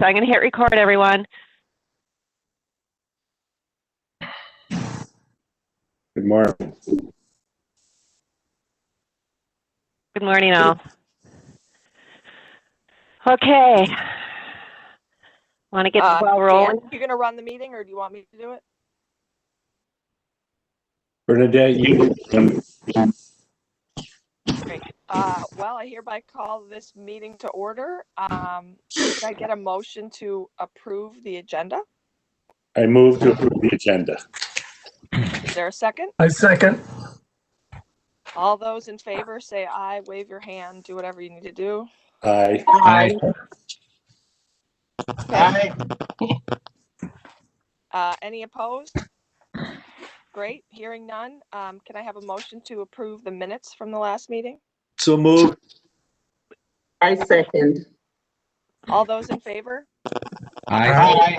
So I'm going to hit record, everyone. Good morning. Good morning, all. Okay. Want to get the ball rolling? Dan, you're going to run the meeting, or do you want me to do it? Bernadette, you. Great. Well, I hereby call this meeting to order. Could I get a motion to approve the agenda? I move to approve the agenda. Is there a second? I second. All those in favor say aye, wave your hand, do whatever you need to do. Aye. Aye. Okay. Any opposed? Great. Hearing none. Can I have a motion to approve the minutes from the last meeting? So moved. I second. All those in favor? Aye.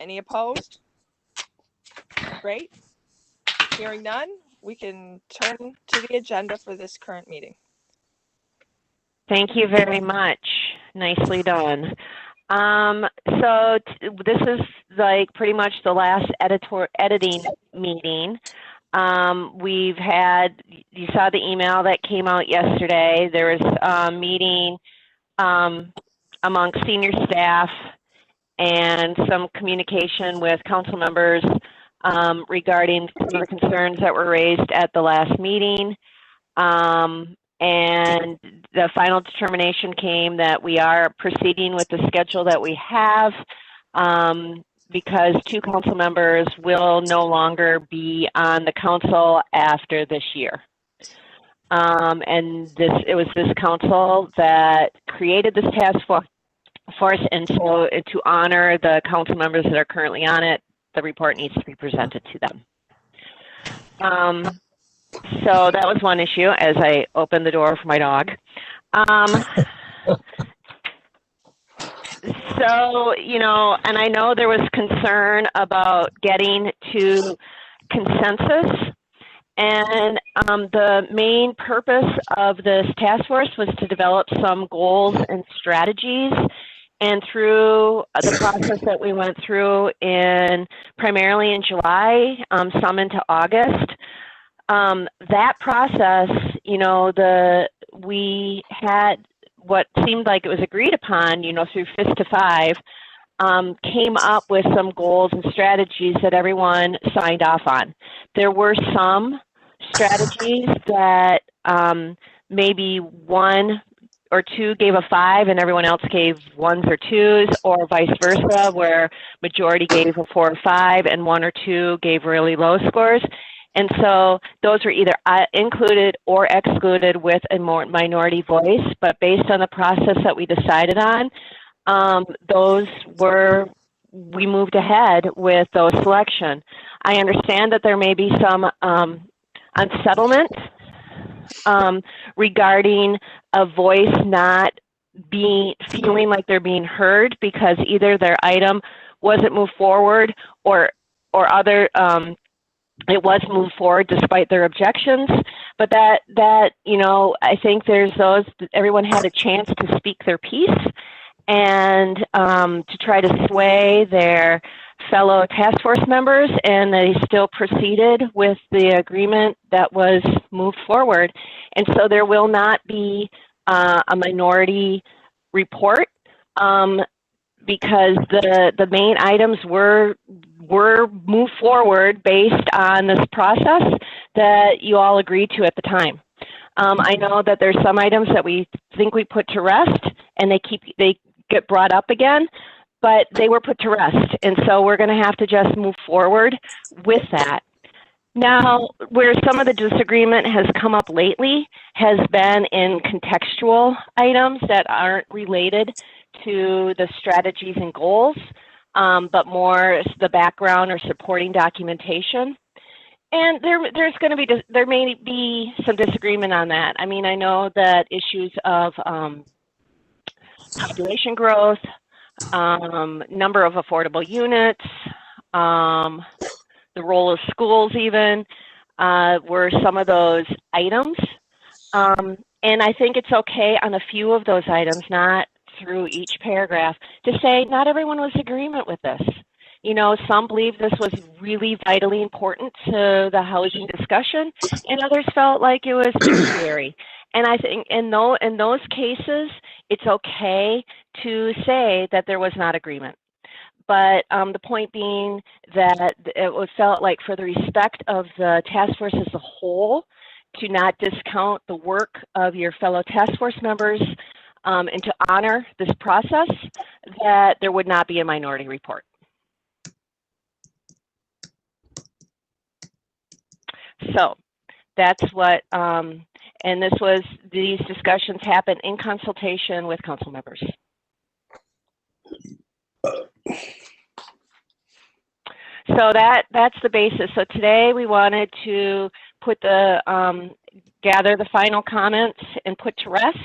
Any opposed? Great. Hearing none, we can turn to the agenda for this current meeting. Thank you very much. Nicely done. So this is like pretty much the last editing meeting. We've had, you saw the email that came out yesterday. There was a meeting among senior staff and some communication with council members regarding some of the concerns that were raised at the last meeting. And the final determination came that we are proceeding with the schedule that we have because 2 council members will no longer be on the council after this year. And it was this council that created this task force, and so to honor the council members that are currently on it, the report needs to be presented to them. So that was one issue as I opened the door for my dog. So, you know, and I know there was concern about getting to consensus, and the main purpose of this task force was to develop some goals and strategies. And through the process that we went through primarily in July, some into August, that process, you know, we had what seemed like it was agreed upon, you know, through Fist to 5, came up with some goals and strategies that everyone signed off on. There were some strategies that maybe 1 or 2 gave a 5 and everyone else gave 1s or 2s, or vice versa, where majority gave a 4 or 5 and 1 or 2 gave really low scores. And so those were either included or excluded with a more minority voice, but based on the process that we decided on, we moved ahead with those selection. I understand that there may be some unsettlement regarding a voice not feeling like they're being heard because either their item wasn't moved forward or it was moved forward despite their objections. But that you know, I think there's everyone had a chance to speak their piece and to try to sway their fellow task force members, and they still proceeded with the agreement that was moved forward. And so there will not be a minority report because the main items were moved forward based on this process that you all agreed to at the time. I know that there's some items that we think we put to rest, and they get brought up again, but they were put to rest. And so we're going to have to just move forward with that. Now, where some of the disagreement has come up lately has been in contextual items that aren't related to the strategies and goals, but more the background or supporting documentation. And there may be some disagreement on that. I mean, I know that issues of population growth, number of affordable units, the role of schools even, were some of those items. And I think it's okay on a few of those items, not through each paragraph to say not everyone was in agreement with this. You know, some believe this was really vitally important to the housing discussion, and others felt like it was tertiary. And I think in those cases, it's okay to say that there was not agreement. But the point being that it was felt like for the respect of the task force as a whole, to not discount the work of your fellow task force members and to honor this process, that there would not be a minority report. So that's what, and these discussions happen in consultation with council members. So that's the basis. So today we wanted to put gather the final comments and put to rest.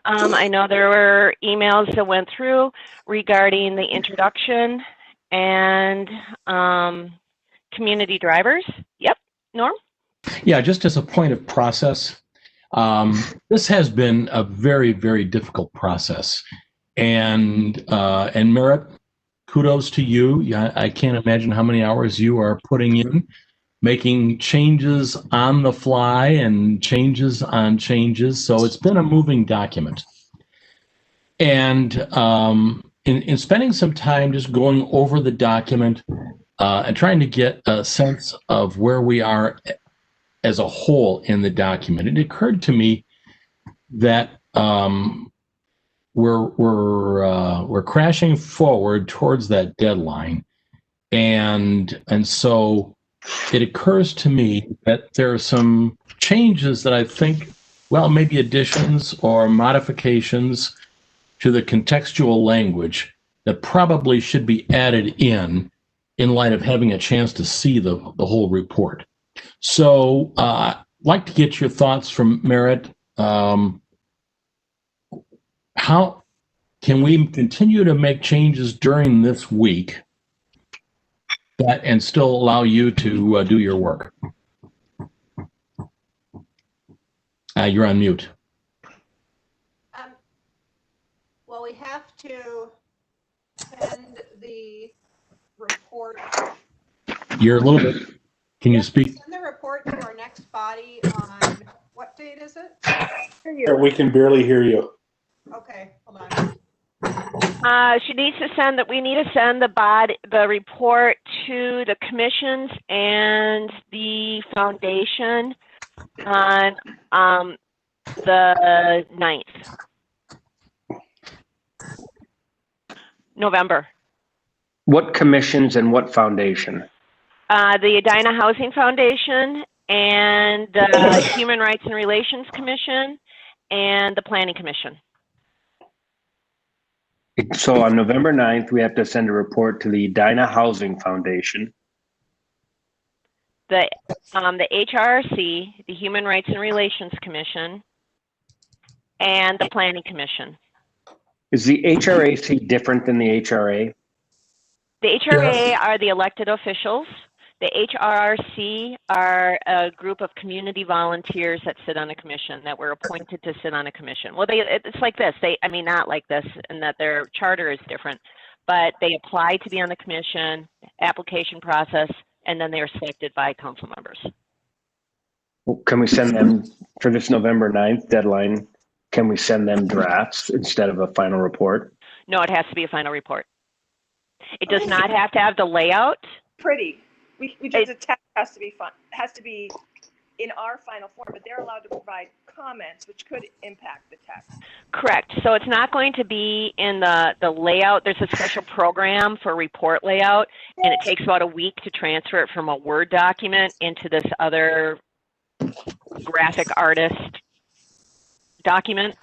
I know there were emails that went through regarding the introduction and community drivers. Yep, Norm? Yeah, just as a point of process, this has been a very, very difficult process. And Merritt, kudos to you. Yeah, I can't imagine how many hours you are putting in, making changes on the fly and changes on changes. So it's been a moving document. And in spending some time just going over the document and trying to get a sense of where we are as a whole in the document, it occurred to me that we're crashing forward towards that deadline, and so it occurs to me that there are some changes that I think, well, maybe additions or modifications to the contextual language that probably should be added in light of having a chance to see the whole report. So I'd like to get your thoughts from Merritt. How can we continue to make changes during this week and still allow you to do your work? You're on mute. Well, we have to send the report. You're a little bit, can you speak? Send the report to our next body on, what date is it? We can barely hear you. Okay, hold on. She needs to send that. We need to send the report to the commissions and the foundation on the 9th. November. What commissions and what foundation? The Edina Housing Foundation and the Human Rights and Relations Commission and the Planning Commission. So on November 9th, we have to send a report to the Edina Housing Foundation. The HRRC, the Human Rights and Relations Commission, and the Planning Commission. Is the HRAC different than the HRA? The HRA are the elected officials. The HRRC are a group of community volunteers that sit on a commission, that were appointed to sit on a commission. Well, it's like this. Not like this, in that their charter is different, but they apply to be on the commission, application process, and then they are selected by council members. Can we send them, for this November 9th deadline, can we send them drafts instead of a final report? No, it has to be a final report. It does not have to have the layout. Pretty. We just, the text has to be fun, has to be in our final form, but they're allowed to provide comments, which could impact the text. Correct. So it's not going to be in the layout. There's a special program for report layout, and it takes about a week to transfer it from a Word document into this other graphic artist document.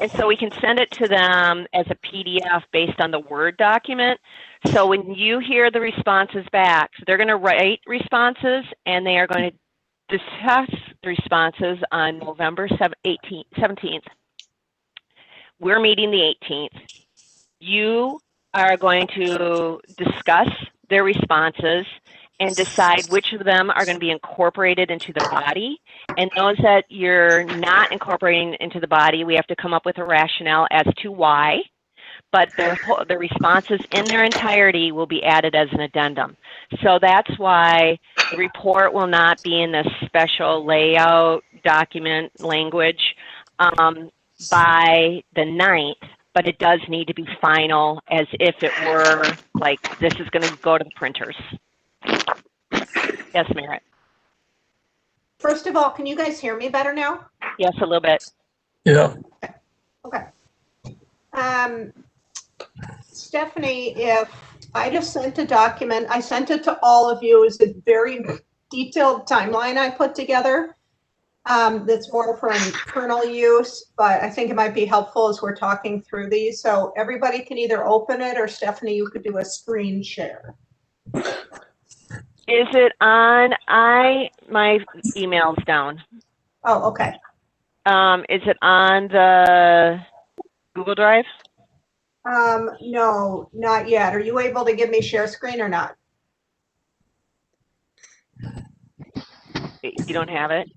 And so we can send it to them as a PDF based on the Word document. So when you hear the responses back, so they're going to write responses, and they are going to discuss the responses on November 17th. We're meeting the 18th. You are going to discuss their responses, and decide which of them are going to be incorporated into the body. And those that you're not incorporating into the body, we have to come up with a rationale as to why. But the responses in their entirety will be added as an addendum. So that's why the report will not be in this special layout document language by the 9th, but it does need to be final as if it were like this is going to go to the printers. Yes, Merritt. First of all, can you guys hear me better now? Yes, a little bit. Yeah. Okay. Stephanie, if I just sent a document, I sent it to all of you, it's a very detailed timeline I put together. That's more for internal use, but I think it might be helpful as we're talking through these. So everybody can either open it, or Stephanie, you could do a screen share. Is it on? My email's down. Oh, okay. Is it on the Google Drive? No, not yet. Are you able to give me share screen or not? You don't have it?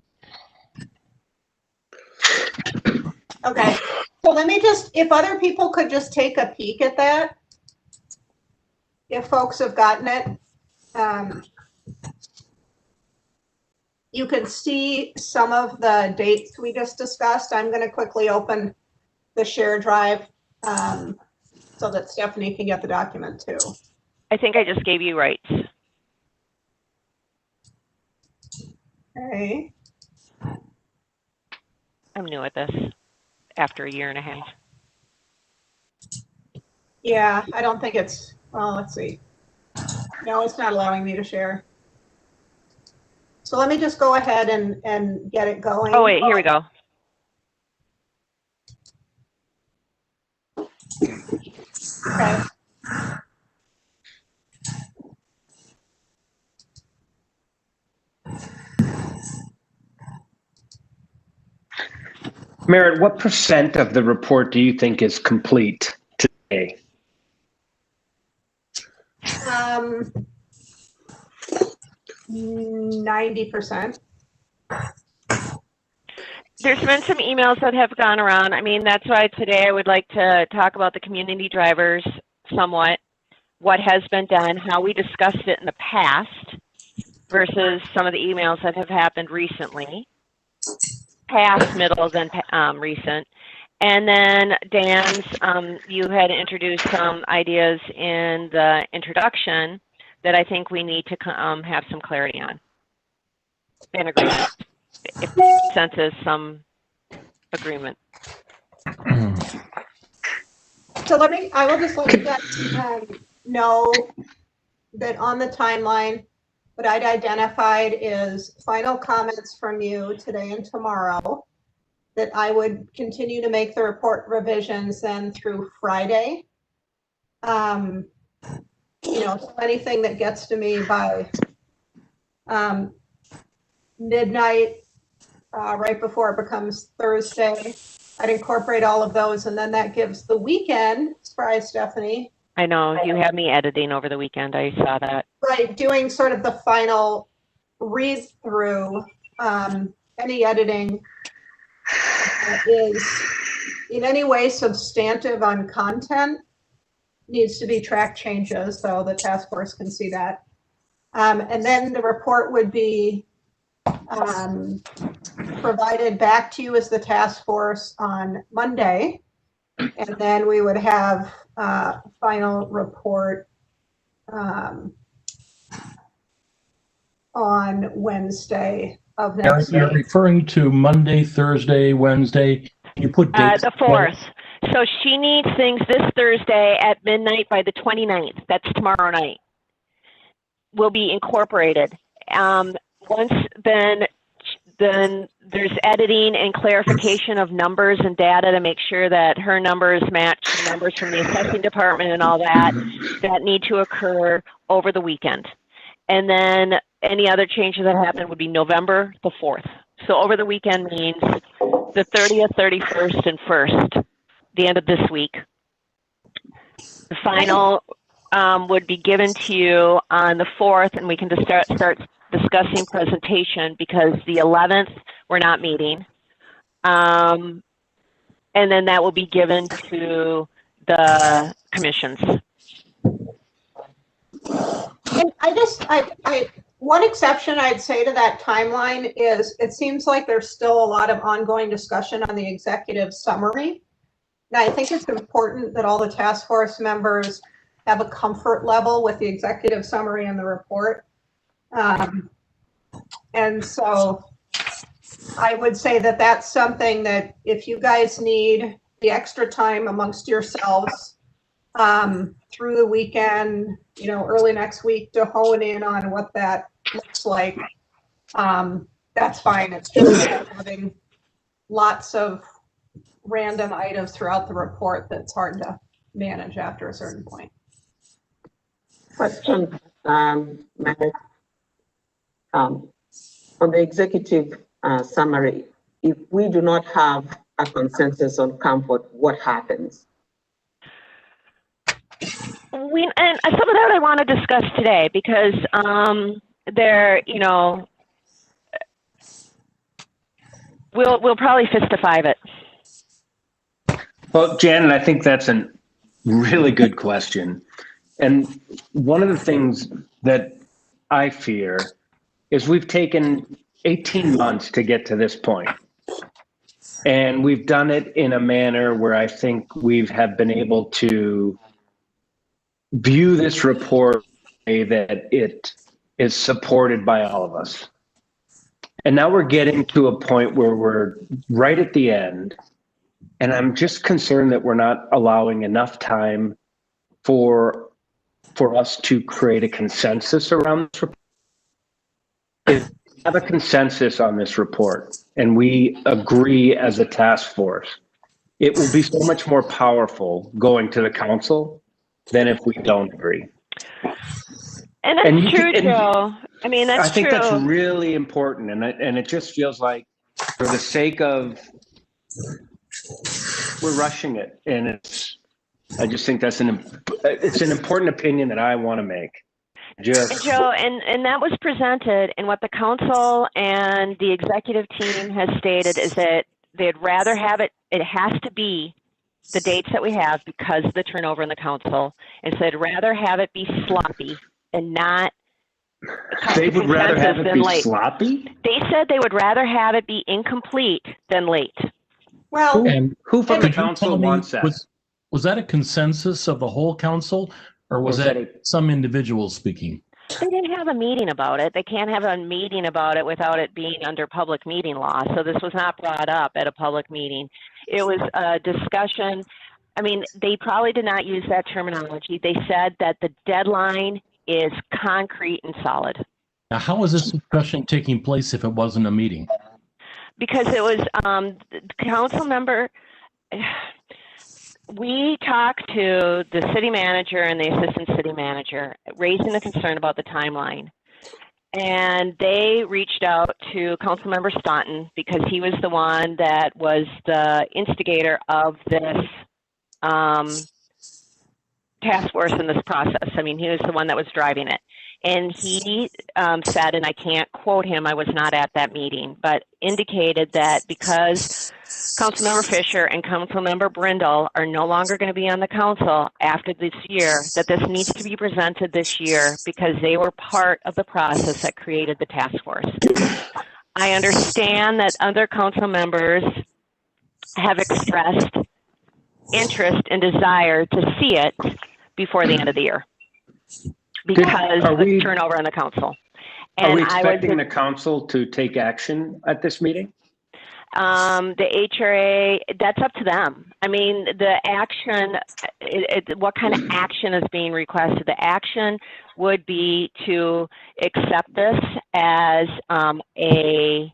Okay. So let me just, if other people could just take a peek at that. If folks have gotten it. You can see some of the dates we just discussed. I'm going to quickly open the share drive so that Stephanie can get the document too. I think I just gave you rights. Okay. I'm new at this after a year and a half. Yeah, I don't think it's, well, let's see. No, it's not allowing me to share. So let me just go ahead and get it going. Oh, wait, here we go. Okay. Merritt, what percent of the report do you think is complete today? 90%. There's been some emails that have gone around. I mean, that's why today I would like to talk about the community drivers somewhat, what has been done, how we discussed it in the past versus some of the emails that have happened recently, past, middle, then recent. And then Dan's, you had introduced some ideas in the introduction that I think we need to have some clarity on. And agreement. If consensus, some agreement. So I will just let you guys know that on the timeline, what I'd identified is final comments from you today and tomorrow, that I would continue to make the report revisions then through Friday. You know, so anything that gets to me by midnight, right before it becomes Thursday, I'd incorporate all of those, and then that gives the weekend, surprise, Stephanie. I know, you had me editing over the weekend, I saw that. Right, doing sort of the final read through, any editing that is in any way substantive on content needs to be track changes, so the task force can see that. And then the report would be provided back to you as the task force on Monday. And then we would have a final report on Wednesday of next You're week. referring to Monday, Thursday, Wednesday. You put dates. The 4th. So she needs things this Thursday at midnight by the 29th. That's tomorrow night. Will be incorporated. Once then there's editing and clarification of numbers and data to make sure that her numbers match the numbers from the assessing department and all that need to occur over the weekend. And then any other changes that happen would be November the 4th. So over the weekend means the 30th, 31st, and 1st, the end of this week. The final would be given to you on the 4th, and we can just start discussing presentation, because the 11th, we're not meeting. And then that will be given to the commissions. And one exception I'd say to that timeline is it seems like there's still a lot of ongoing discussion on the executive summary. Now, I think it's important that all the task force members have a comfort level with the executive summary and the report. And so I would say that that's something that if you guys need the extra time amongst yourselves through the weekend, early next week to hone in on what that looks like, that's fine. It's just having lots of random items throughout the report that's hard to manage after a certain point. Question, Mary. On the executive summary, if we do not have a consensus on comfort, what happens? And some of that I want to discuss today, because we'll probably 5 it. Well, Janet, I think that's a really good question. And one of the things that I fear is we've taken 18 months to get to this point. And we've done it in a manner where I think have been able to view this report that it is supported by all of us. And now we're getting to a point where we're right at the end. And I'm just concerned that we're not allowing enough time for us to create a consensus around this report. If we have a consensus on this report and we agree as a task force, it will be so much more powerful going to the council than if we don't agree. And that's true, Joe. I mean, that's true. I think that's really important. And it just feels like, for the sake of, we're rushing it. And I just think it's an important opinion that I want to make. Joe, and that was presented, and what the council and the executive team has stated is that they'd rather have it has to be the dates that we have because of the turnover in the council, and so they'd rather have it be sloppy and not. They would rather have it be sloppy? They said they would rather have it be incomplete than late. Well, who from the council wants that? Was that a consensus of the whole council, or was that some individuals speaking? They didn't have a meeting about it. They can't have a meeting about it without it being under public meeting law. So this was not brought up at a public meeting. It was a discussion. I mean, they probably did not use that terminology. They said that the deadline is concrete and solid. Now, how was this discussion taking place if it wasn't a meeting? Because it was council member. We talked to the city manager and the assistant city manager, raising the concern about the timeline. And they reached out to Councilmember Staunton because he was the one that was the instigator of this task force in this process. I mean, he was the one that was driving it. And he said, and I can't quote him, I was not at that meeting, but indicated that because Councilmember Fisher and Councilmember Brindle are no longer going to be on the council after this year, that this needs to be presented this year because they were part of the process that created the task force. I understand that other council members have expressed interest and desire to see it before the end of the year because of the turnover on the council. And are we expecting the council to take action at this meeting? The HRA, that's up to them. I mean, the action, what kind of action is being requested? The action would be to accept this as we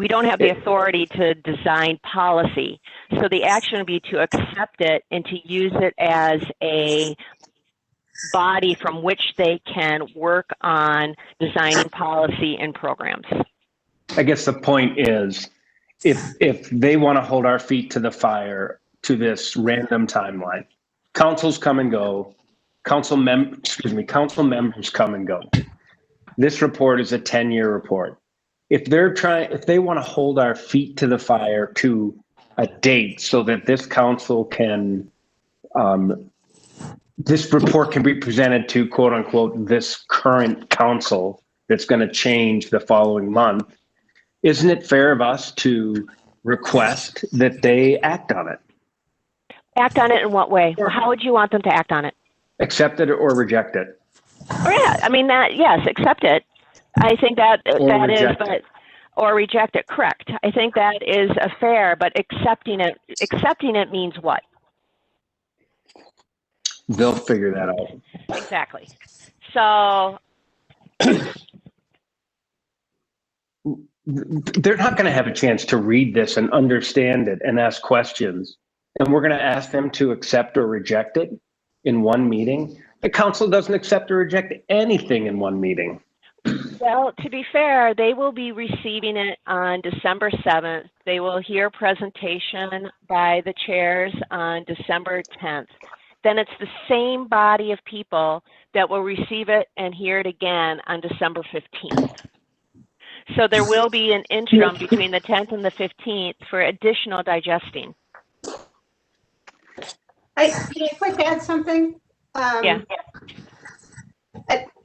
don't have the authority to design policy. So the action would be to accept it and to use it as a body from which they can work on designing policy and programs. I guess the point is, if they want to hold our feet to the fire to this random timeline, councils come and go, council members come and go. This report is a 10-year report. If they want to hold our feet to the fire to a date so that this council can, this report can be presented to quote unquote, this current council that's going to change the following month, isn't it fair of us to request that they act on it? Act on it in what way? How would you want them to act on it? Accept it or reject it? Oh, yeah, I mean, yes, accept it. I think that reject is, or reject it, correct. I think that is a fair, but accepting it means what? They'll figure that out. Exactly. So they're not going to have a chance to read this and understand it and ask questions. And we're going to ask them to accept or reject it in one meeting. The council doesn't accept or reject anything in one meeting. well, to be fair, they will be receiving it on December 7th. They will hear a presentation by the chairs on December 10th. Then it's the same body of people that will receive it and hear it again on December 15th. So there will be an interim between the 10th and the 15th for additional digesting. Can I quick add something? Yeah.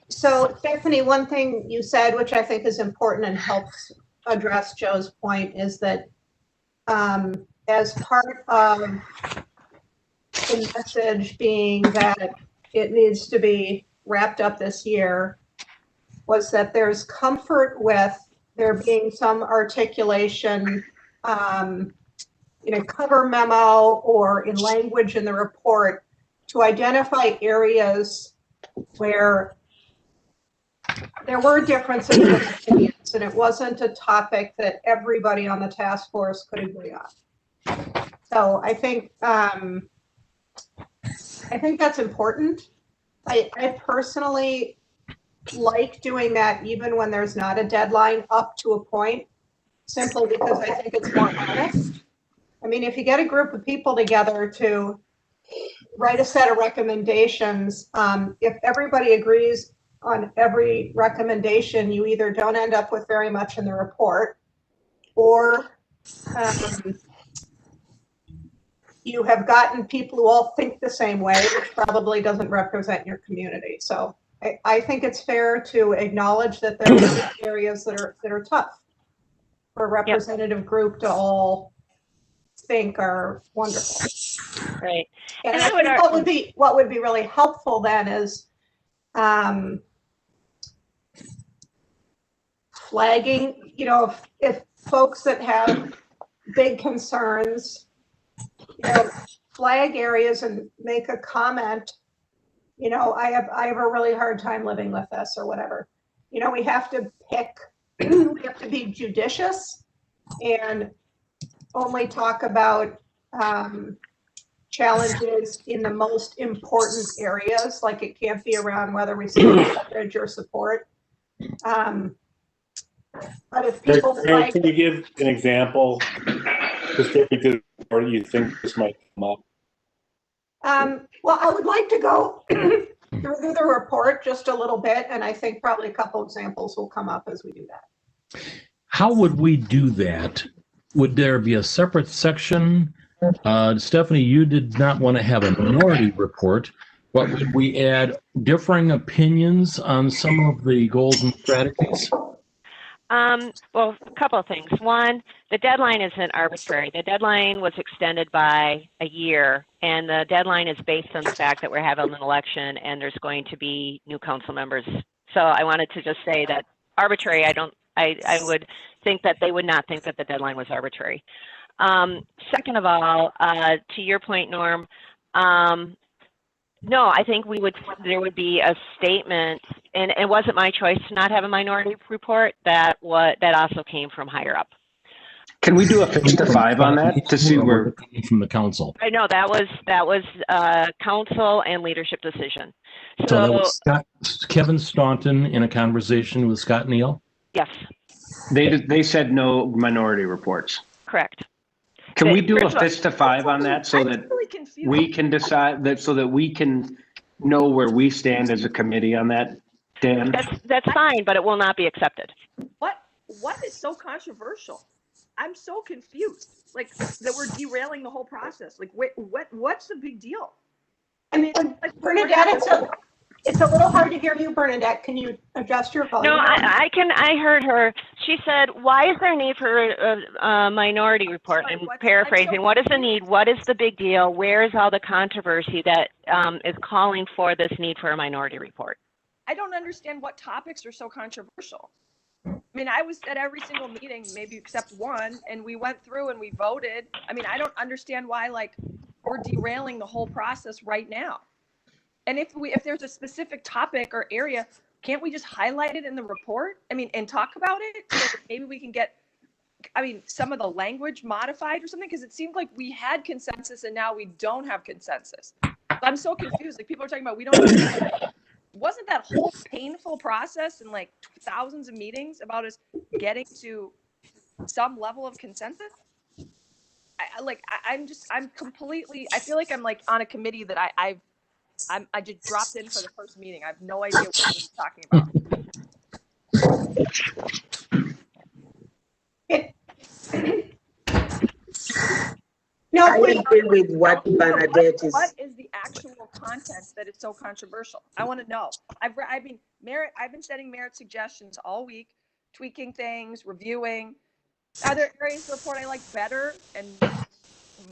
So Stephanie, one thing you said, which I think is important and helps address Joe's point, is that as part of the message being that it needs to be wrapped up this year, was that there's comfort with there being some articulation in a cover memo or in language in the report to identify areas where there were differences in opinions, and it wasn't a topic that everybody on the task force could agree on. So I think that's important. I personally like doing that even when there's not a deadline up to a point, simply because I think it's more honest. I mean, if you get a group of people together to write a set of recommendations, if everybody agrees on every recommendation, you either don't end up with very much in the report, or you have gotten people who all think the same way, which probably doesn't represent your community. So I think it's fair to acknowledge that there are areas that are tough for a representative group to all think are wonderful. Right. And I think what would be really helpful then is flagging, if folks that have big concerns, flag areas and make a comment. I have a really hard time living with this or whatever. We have to pick, we have to be judicious and only talk about challenges in the most important areas. Like it can't be around whether we see coverage or support. But if people Mary, can you give an example specific to where you think this might come up? Well, I would like to go through the report just a little bit, and I think probably a couple examples will come up as we do that. How would we do that? Would there be a separate section? Stephanie, you did not want to have a minority report, but would we add differing opinions on some of the goals and strategies? Well, a couple of things. One, the deadline isn't arbitrary. The deadline was extended by a year, and the deadline is based on the fact that we're having an election and there's going to be new council members. So I wanted to just say that arbitrary, I would think that they would not think that the deadline was arbitrary. Second of all, to your point, Norm, no, I think there would be a statement, and it wasn't my choice to not have a minority report. That also came from higher up. Can we do a 5-to-5 on that to see where from the council? I know that was council and leadership decision. So that was Kevin Staunton in a conversation with Scott Neal? Yes. they said no minority reports. Correct. Can we do a First of all- fist to five on that so I'm that really confused. we can decide that, so that we can know where we stand as a committee on that, Dan? That's fine, but it will not be accepted. What is so controversial? I'm so confused. Like that we're derailing the whole process. Like what's the big deal? I mean, Like, Bernadette, it's a little hard to hear you, Bernadette. Can you adjust your volume? No, I heard her. She said, why is there a need for a minority report? Sorry, I'm what? paraphrasing. What is the need? What is the big deal? Where is all the controversy that is calling for this need for a minority report? I don't understand what topics are so controversial. I mean, I was at every single meeting, maybe except one, and we went through and we voted. I mean, I don't understand why like we're derailing the whole process right now. And if there's a specific topic or area, can't we just highlight it in the report? I mean, and talk about it so that maybe we can get, I mean, some of the language modified or something, because it seemed like we had consensus and now we don't have consensus. I'm so confused. Like people are talking about we don't. Wasn't that whole painful process and like thousands of meetings about us getting to some level of consensus? I'm completely, I feel like I'm like on a committee that I just dropped in for the first meeting. I have no idea what we're talking about. No, I agree with what Bernadette is. What is the actual content that is so controversial? I want to know. I've been sending Merit suggestions all week, tweaking things, reviewing. Are there areas of the report I like better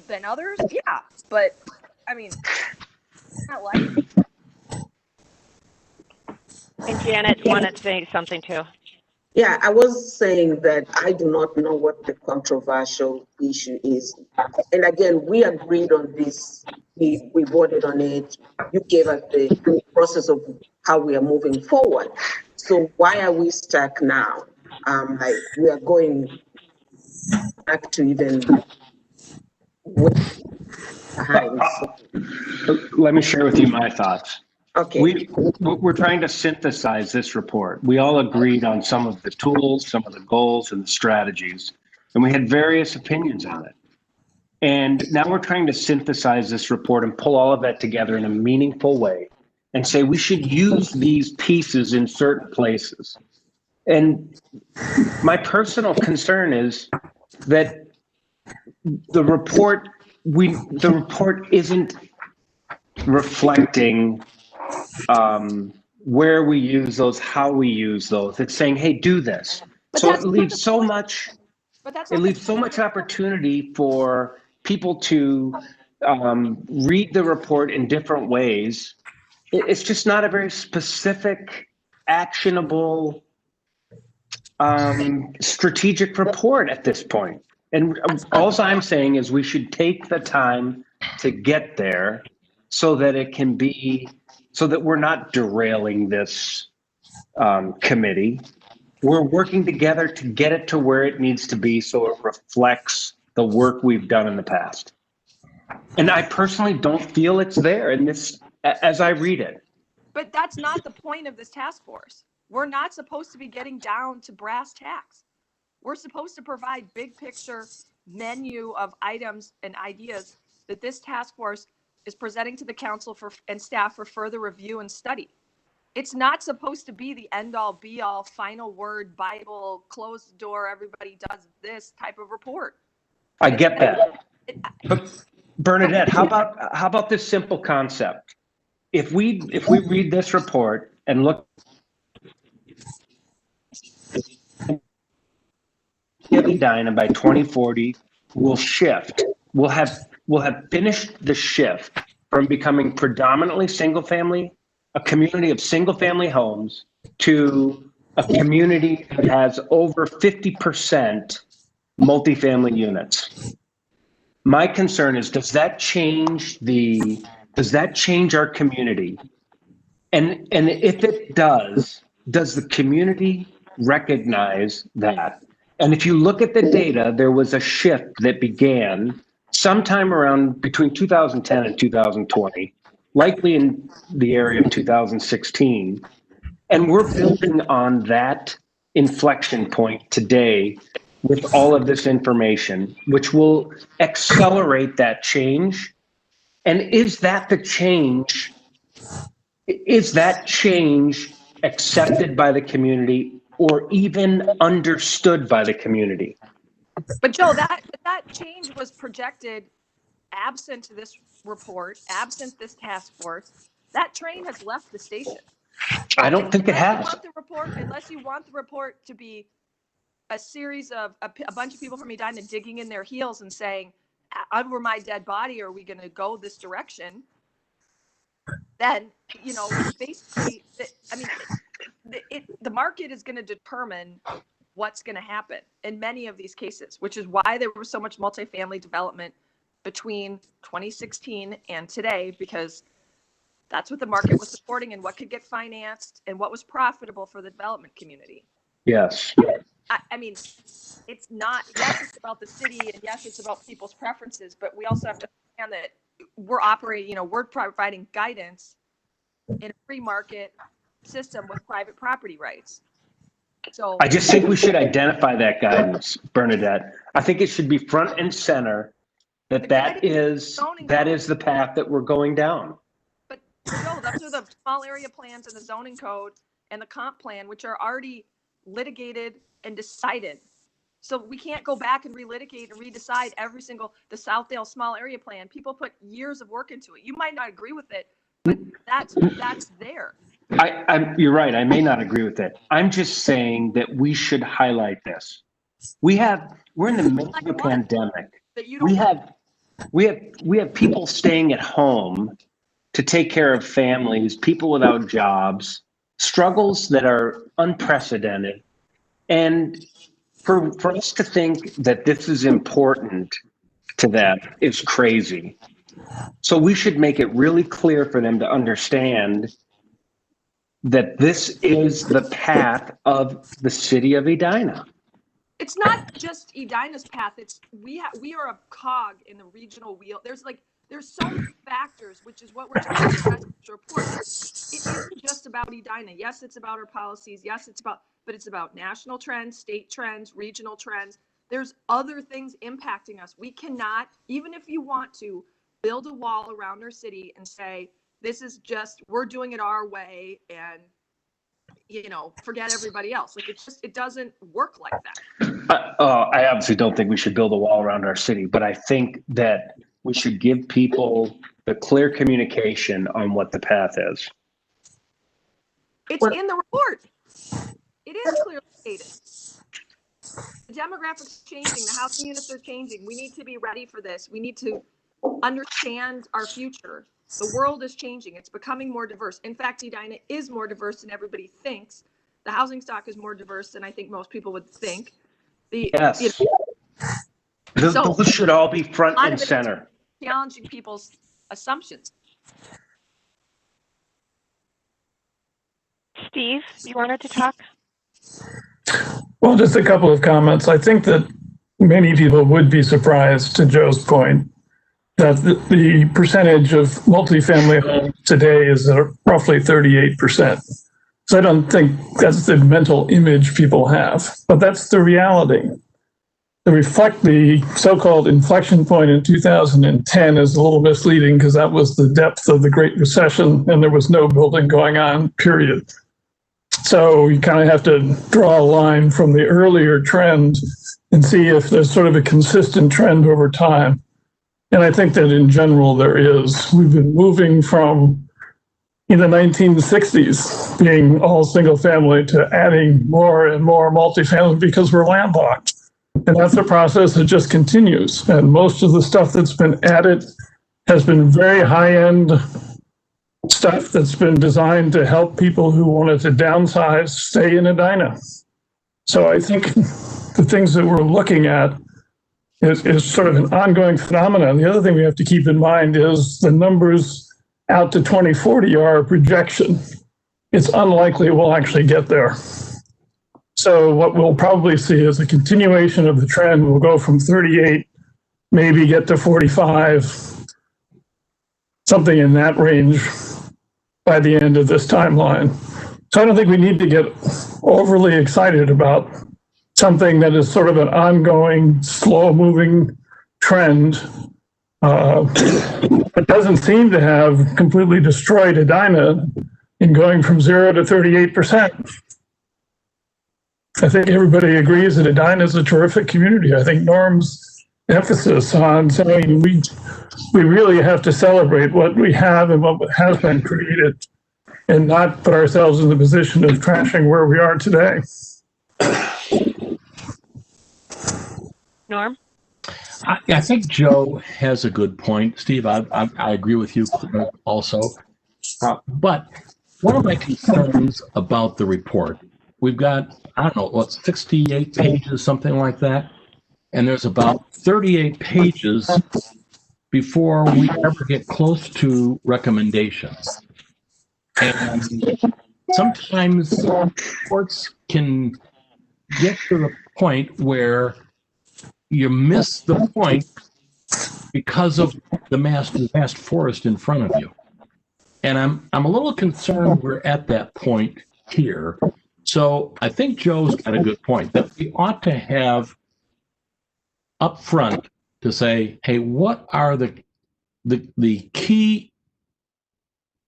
than others? Yeah, but I mean, it's not like. And Janet wanted to say something too. Yeah, I was saying that I do not know what the controversial issue is. And again, we agreed on this. We voted on it. You gave us the process of how we are moving forward. So why are we stuck now? Like we are going back to even behind. Let me share with you my thoughts. Okay. We're trying to synthesize this report. We all agreed on some of the tools, some of the goals and the strategies, and we had various opinions on it. And now we're trying to synthesize this report and pull all of that together in a meaningful way and say we should use these pieces in certain places. And my personal concern is that the report isn't reflecting where we use those, how we use those. It's saying, hey, do this. So it leaves so much opportunity for people to read the report in different ways. It's just not a very specific, actionable, strategic report at this point. And all I'm saying is we should take the time to get there so that it can be, so that we're not derailing this committee. We're working together to get it to where it needs to be so it reflects the work we've done in the past. And I personally don't feel it's there in this, as I read it. But that's not the point of this task force. We're not supposed to be getting down to brass tacks. We're supposed to provide big picture menu of items and ideas that this task force is presenting to the council and staff for further review and study. It's not supposed to be the end all be all final word Bible, close the door, everybody does this type of report. I get that. But Bernadette, how about this simple concept? If we read this report and look Edina by 2040, we'll shift. We'll have finished the shift from becoming predominantly single family, a community of single family homes, to a community that has over 50% multifamily units. My concern is, does that change our community? And if it does the community recognize that? And if you look at the data, there was a shift that began sometime around between 2010 and 2020, likely in the area of 2016. And we're building on that inflection point today with all of this information, which will accelerate that change. And is that the change? Is that change accepted by the community or even understood by the community? But Joe, that change was projected absent this report, absent this task force. That train has left the station. I don't think it has. Unless you want the report to be a series of a bunch of people from Edina digging in their heels and saying, over my dead body, are we going to go this direction? Then, you know, basically, the market is going to determine what's going to happen in many of these cases, which is why there was so much multifamily development between 2016 and today, because that's what the market was supporting and what could get financed and what was profitable for the development community. Yes. I mean, it's not, yes, it's about the city and yes, it's about people's preferences, but we also have to understand that we're operating, you know, we're providing guidance in a free market system with private property rights. So I just think we should identify that guidance, Bernadette. I think it should be front and center that is the path that we're going down. But no, those are the small area plans and the zoning code and the comp plan, which are already litigated and decided. So we can't go back and relitigate and redecide the Southdale small area plan. People put years of work into it. You might not agree with it, but that's there. You're right. I may not agree with it. I'm just saying that we should highlight this. We're in the middle of a pandemic. We have people staying at home to take care of families, people without jobs, struggles that are unprecedented. And for us to think that this is important to them is crazy. So we should make it really clear for them to understand that this is the path of the city of Edina. It's not just Edina's path. It's we are a cog in the regional wheel. There's so many factors, which is what we're trying to address in this report. It isn't just about Edina. Yes, it's about our policies. Yes, but it's about national trends, state trends, regional trends. There's other things impacting us. We cannot, even if you want to, build a wall around our city and say, this is just, we're doing it our way and, you know, forget everybody else. Like it doesn't work like that. I obviously don't think we should build a wall around our city, but I think that we should give people the clear communication on what the path is. It's in the report. It is clearly stated. The demographics changing, the housing units are changing. We need to be ready for this. We need to understand our future. The world is changing. It's becoming more diverse. In fact, Edina is more diverse than everybody thinks. The housing stock is more diverse than I think most people would think. Yes. Those should all be front and center. Challenging people's assumptions. Steve, you wanted to talk? Well, just a couple of comments. I think that many people would be surprised, to Joe's point, that the percentage of multifamily homes today is at roughly 38%. So I don't think that's the mental image people have, but that's the reality. The so-called inflection point in 2010 is a little misleading because that was the depth of the Great Recession and there was no building going on, period. So you kind of have to draw a line from the earlier trend and see if there's sort of a consistent trend over time. And I think that in general there is. We've been moving from, in the 1960s, being all single family to adding more and more multifamily because we're landlocked. And that's a process that just continues. And most of the stuff that's been added has been very high-end stuff that's been designed to help people who wanted to downsize stay in Edina. So I think the things that we're looking at is sort of an ongoing phenomenon. The other thing we have to keep in mind is the numbers out to 2040 are a projection. It's unlikely we'll actually get there. So what we'll probably see is a continuation of the trend. We'll go from 38, maybe get to 45, something in that range by the end of this timeline. So I don't think we need to get overly excited about something that is sort of an ongoing, slow-moving trend. It doesn't seem to have completely destroyed Edina in going from 0 to 38%. I think everybody agrees that Edina is a terrific community. I think Norm's emphasis on saying we really have to celebrate what we have and what has been created and not put ourselves in the position of trashing where we are today. Norm? I think Joe has a good point. Steve, I agree with you also. But one of my concerns about the report, we've got, I don't know, what's 68 pages, something like that. And there's about 38 pages before we ever get close to recommendations. And sometimes reports can get to the point where you miss the point because of the vast forest in front of you. And I'm a little concerned we're at that point here. So I think Joe's got a good point that we ought to have up front to say, hey, what are the key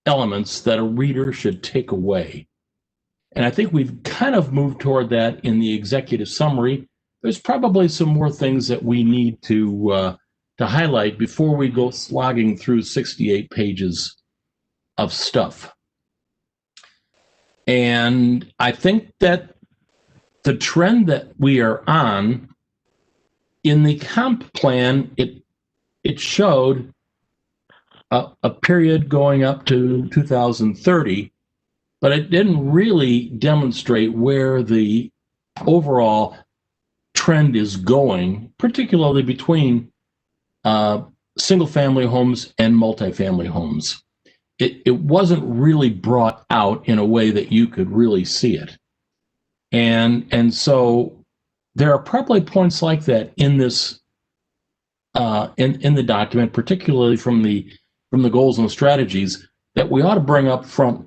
elements that a reader should take away? And I think we've kind of moved toward that in the executive summary. There's probably some more things that we need to highlight before we go slogging through 68 pages of stuff. And I think that the trend that we are on in the comp plan, it showed a period going up to 2030, but it didn't really demonstrate where the overall trend is going, particularly between single-family homes and multifamily homes. It wasn't really brought out in a way that you could really see it. And so there are probably points like that in this in the document, particularly from the goals and strategies, that we ought to bring up front,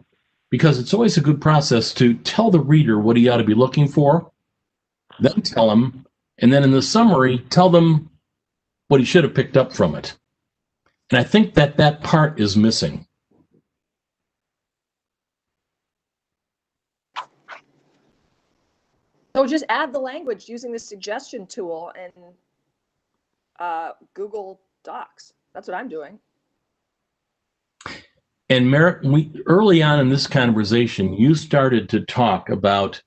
because it's always a good process to tell the reader what he ought to be looking for, then tell him, and then in the summary, tell them what he should have picked up from it. And I think that part is missing. So just add the language using the suggestion tool in Google Docs. That's what I'm doing. And Merritt, early on in this conversation, you started to talk about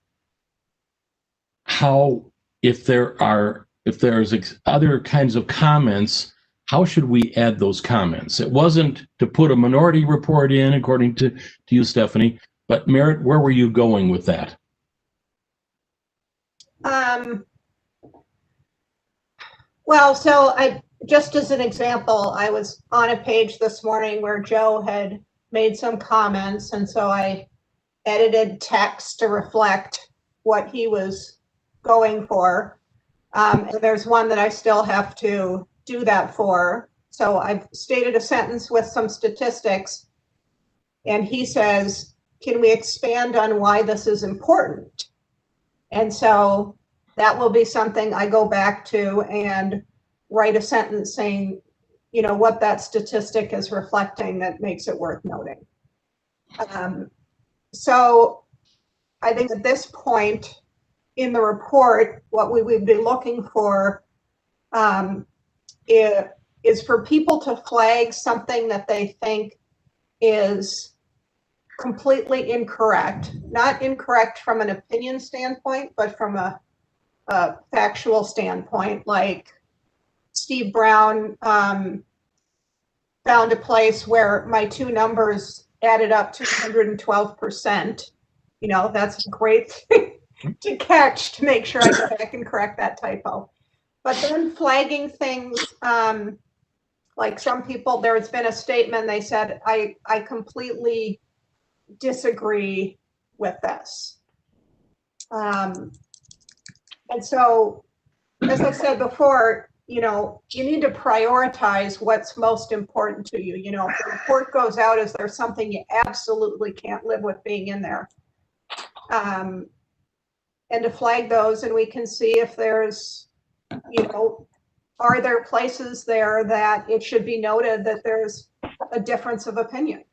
how if there's other kinds of comments, how should we add those comments? It wasn't to put a minority report in, according to you, Stephanie, but Merritt, where were you going with that? Well, so just as an example, I was on a page this morning where Joe had made some comments, and so I edited text to reflect what he was going for. And there's one that I still have to do that for. So I've stated a sentence with some statistics, and he says, can we expand on why this is important? And so that will be something I go back to and write a sentence saying, you know, what that statistic is reflecting that makes it worth noting. So I think at this point in the report, what we would be looking for is for people to flag something that they think is completely incorrect, not incorrect from an opinion standpoint, but from a factual standpoint, like Steve Brown found a place where my two numbers added up to 112%. You know, that's a great thing to catch to make sure I go back and correct that typo. But then flagging things, like some people, there's been a statement, they said, I completely disagree with this. And so, as I said before, you know, you need to prioritize what's most important to you. You know, if the report goes out, is there something you absolutely can't live with being in there? and to flag those, and we can see if there's, you know, are there places there that it should be noted that there's a difference of opinion?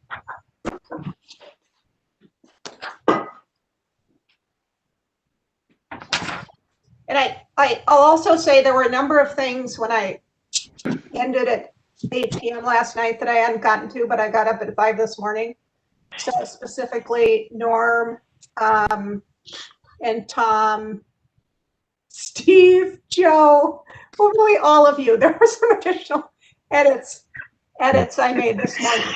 And I'll also say there were a number of things when I ended at 8 p.m. last night that I hadn't gotten to, but I got up at 5 this morning. So specifically Norm, and Tom, Steve, Joe, hopefully all of you. There were some additional edits I made this morning.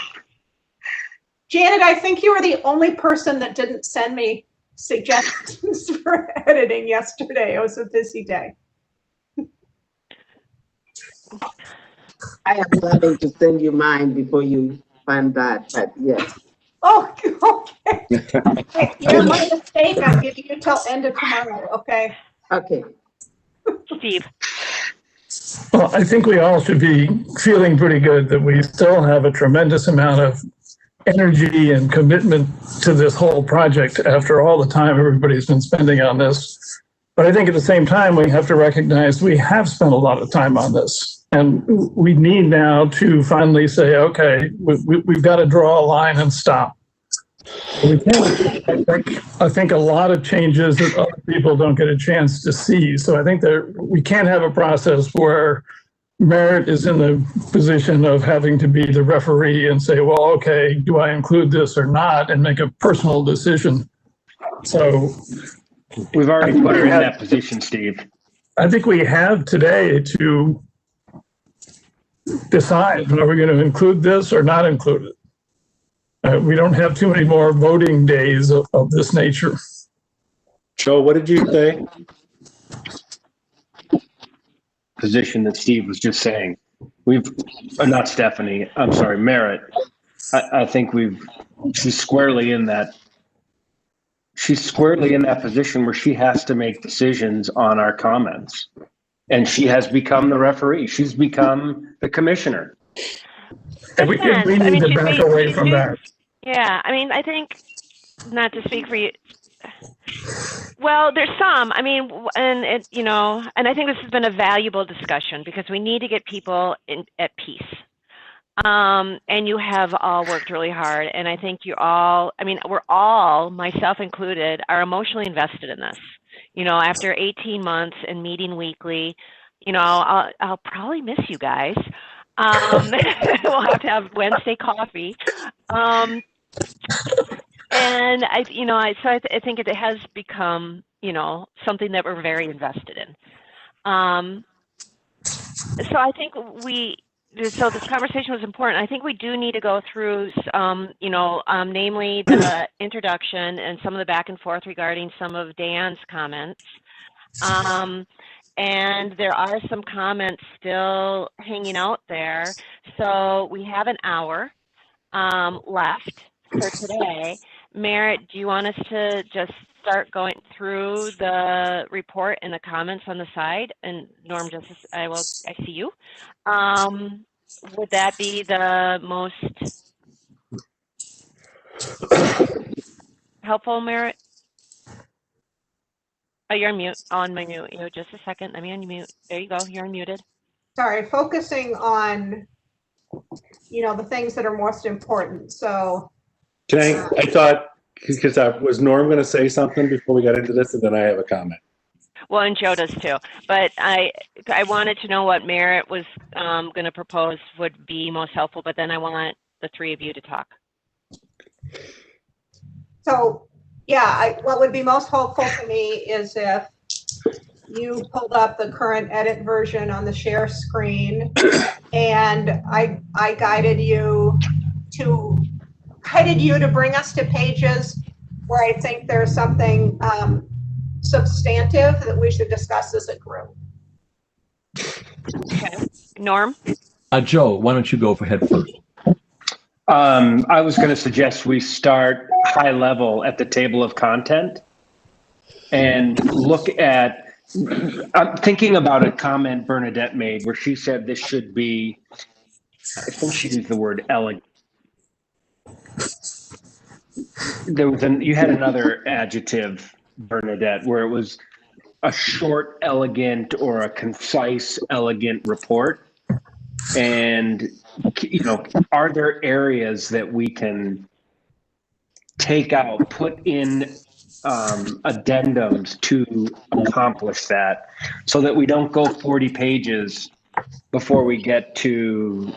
Janet, I think you were the only person that didn't send me suggestions for editing yesterday. It was a busy day. I am planning to send you mine before you find that, but yes. Oh, okay. You're my mistake. I'll give you till end of tomorrow, okay? Okay. Steve. Well, I think we all should be feeling pretty good that we still have a tremendous amount of energy and commitment to this whole project after all the time everybody's been spending on this. But I think at the same time, we have to recognize we have spent a lot of time on this. And we need now to finally say, okay, we've got to draw a line and stop. We can't, I think a lot of changes that other people don't get a chance to see. So I think that we can't have a process where Merit is in the position of having to be the referee and say, well, okay, do I include this or not, and make a personal decision. So we've already put her in that position, Steve. I think we have today to decide, are we going to include this or not include it? We don't have too many more voting days of this nature. Joe, what did you say? Position that Steve was just saying. Not Stephanie, I'm sorry, Merit. I think she's squarely in that position where she has to make decisions on our comments. And she has become the referee. She's become the commissioner. And we need to back away from that. Yeah, I mean, I think, not to speak for you, well, there's some, I mean, and it, you know, and I think this has been a valuable discussion because we need to get people at peace. And you have all worked really hard. And I think you all, I mean, we're all, myself included, are emotionally invested in this. You know, after 18 months and meeting weekly, you know, I'll probably miss you guys. We'll have to have Wednesday coffee. And I think it has become, you know, something that we're very invested in. So I think so this conversation was important. I think we do need to go through, namely the introduction and some of the back and forth regarding some of Dan's comments. And there are some comments still hanging out there. So we have an hour left for today. Merritt, do you want us to just start going through the report and the comments on the side? And Norm, I see you. Would that be the most helpful, Merritt? Oh, you're on mute. On my mute. Just a second. Let me unmute. There you go. You're unmuted. Sorry, focusing on, you know, the things that are most important. So. I thought, because was Norm going to say something before we got into this, and then I have a comment. Well, and Joe does too. But I wanted to know what Merritt was going to propose would be most helpful, but then I want the three of you to talk. So, yeah, what would be most helpful to me is if you pulled up the current edit version on the share screen, and I guided you to bring us to pages where I think there's something substantive that we should discuss as a group. Okay. Norm? Joe, why don't you go ahead first? I was going to suggest we start high level at the table of content and look at, I'm thinking about a comment Bernadette made where she said this should be, I think she used the word elegant. You had another adjective Bernadette, where it was a short, elegant, or a concise, elegant report. And, are there areas that we can take out, put in addendums to accomplish that, so that we don't go 40 pages before we get to,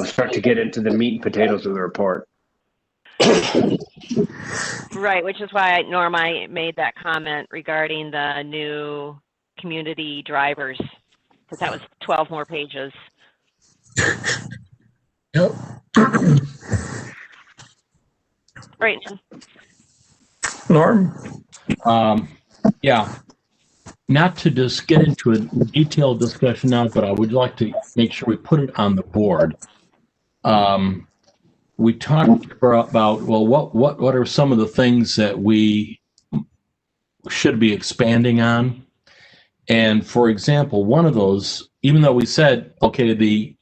start to get into the meat and potatoes of the report? Right, which is why I made that comment regarding the new community drivers, because that was 12 more pages. Yep. Right. Norm? Yeah, not to just get into a detailed discussion now, but I would like to make sure we put it on the board. We talked about, well, what are some of the things that we should be expanding on? And for example, one of those, even though we said, okay, the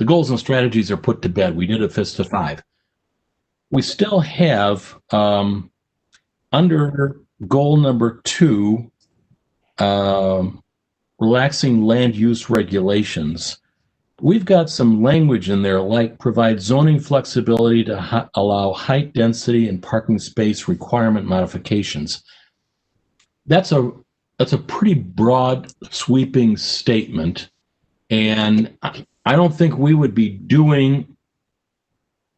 goals and strategies are put to bed, we did a fist of 5. We still have under goal number 2, relaxing land use regulations. We've got some language in there like provide zoning flexibility to allow height, density, and parking space requirement modifications. That's a pretty broad, sweeping statement, and I don't think we would be doing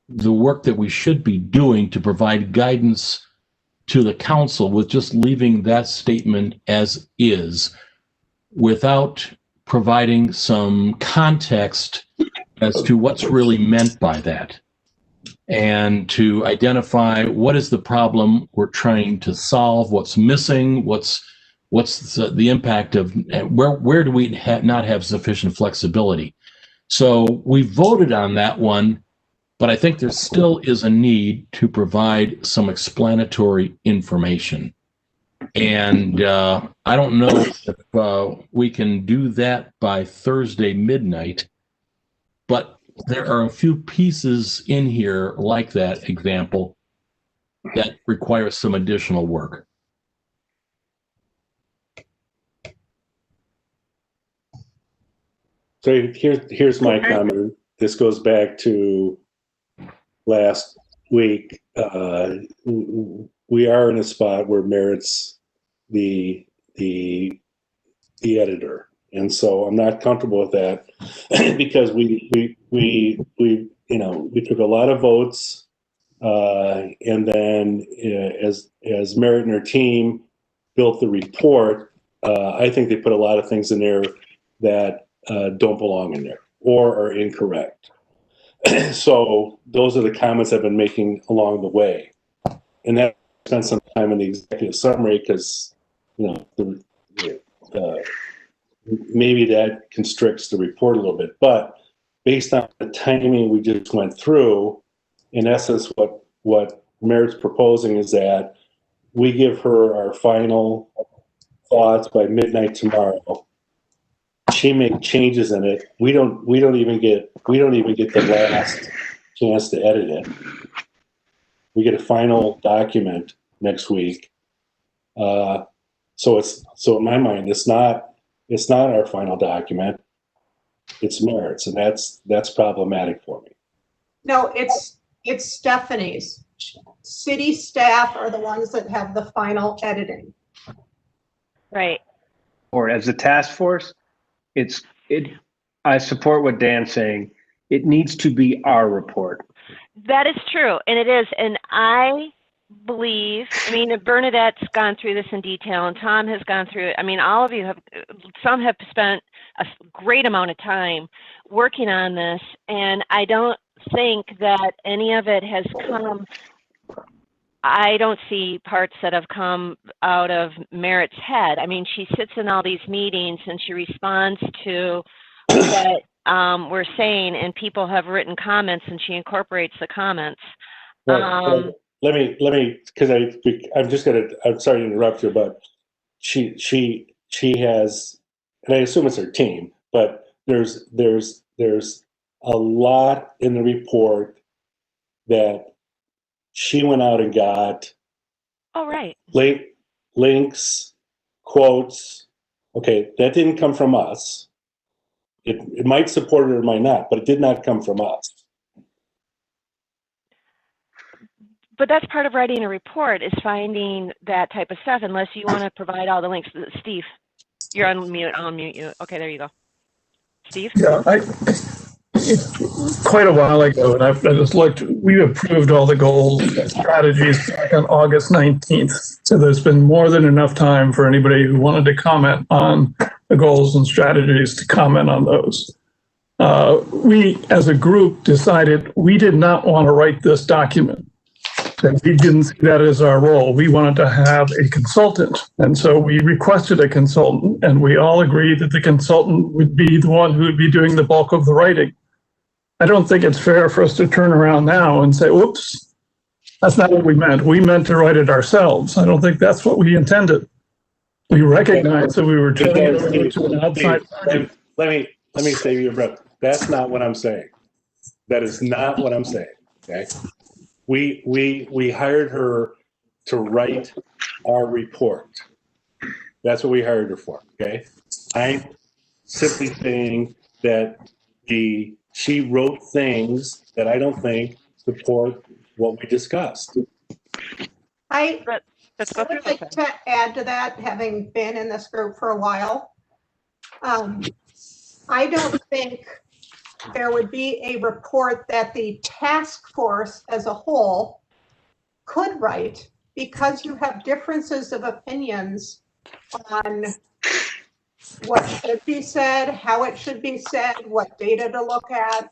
the work that we should be doing to provide guidance to the council with just leaving that statement as is without providing some context as to what's really meant by that, and to identify what is the problem we're trying to solve, what's missing, what's the impact of, where do we not have sufficient flexibility. So we voted on that one, but I think there still is a need to provide some explanatory information. And I don't know if we can do that by Thursday midnight, but there are a few pieces in here like that example that require some additional work. So here's my comment. This goes back to last week. We are in a spot where Merritt's the editor, and so I'm not comfortable with that because we took a lot of votes, and then as Merritt and her team built the report, I think they put a lot of things in there that don't belong in there or are incorrect. So those are the comments I've been making along the way, and that spent some time in the executive summary because maybe that constricts the report a little bit. But based on the timing we just went through, in essence, what Merritt's proposing is that we give her our final thoughts by midnight tomorrow. She make changes in it. We don't even get the last chance to edit it. We get a final document next week. So in my mind, it's not our final document. It's Merritt's, and that's problematic for me. No, it's Stephanie's. City staff are the ones that have the final editing. Right. Or as a task force, I support what Dan's saying. It needs to be our report. That is true, and it is. And I believe, Bernadette's gone through this in detail, and Tom has gone through it. All of you some have spent a great amount of time working on this, and I don't think that any of it has come. I don't see parts that have come out of Merritt's head. She sits in all these meetings and she responds to what we're saying, and people have written comments and she incorporates the comments. Right. Let me, because I'm sorry to interrupt you, but she has, and I assume it's her team, but there's a lot in the report that she went out and got. Oh, right. links, quotes. Okay, that didn't come from us. It might support it or might not, but it did not come from us. But that's part of writing a report, is finding that type of stuff, unless you want to provide all the links. Steve, you're on mute. I'll unmute you. Okay, there you go. Steve? Yeah, quite a while ago, and I just looked, we approved all the goals and strategies back on August 19th. So there's been more than enough time for anybody who wanted to comment on the goals and strategies to comment on those. We, as a group, decided we did not want to write this document. And we didn't see that as our role. We wanted to have a consultant. And so we requested a consultant, and we all agreed that the consultant would be the one who would be doing the bulk of the writing. I don't think it's fair for us to turn around now and say, whoops, that's not what we meant. We meant to write it ourselves. I don't think that's what we intended. We recognized that we were turning it over to an outside party. Let me save you a breath. That's not what I'm saying. That is not what I'm saying, okay? We hired her to write our report. That's what we hired her for, okay? I'm simply saying that she wrote things that I don't think support what we discussed. I Let's go through would like to add to that, having been in this group for a while. I don't think there would be a report that the task force as a whole could write, because you have differences of opinions on what should be said, how it should be said, what data to look at.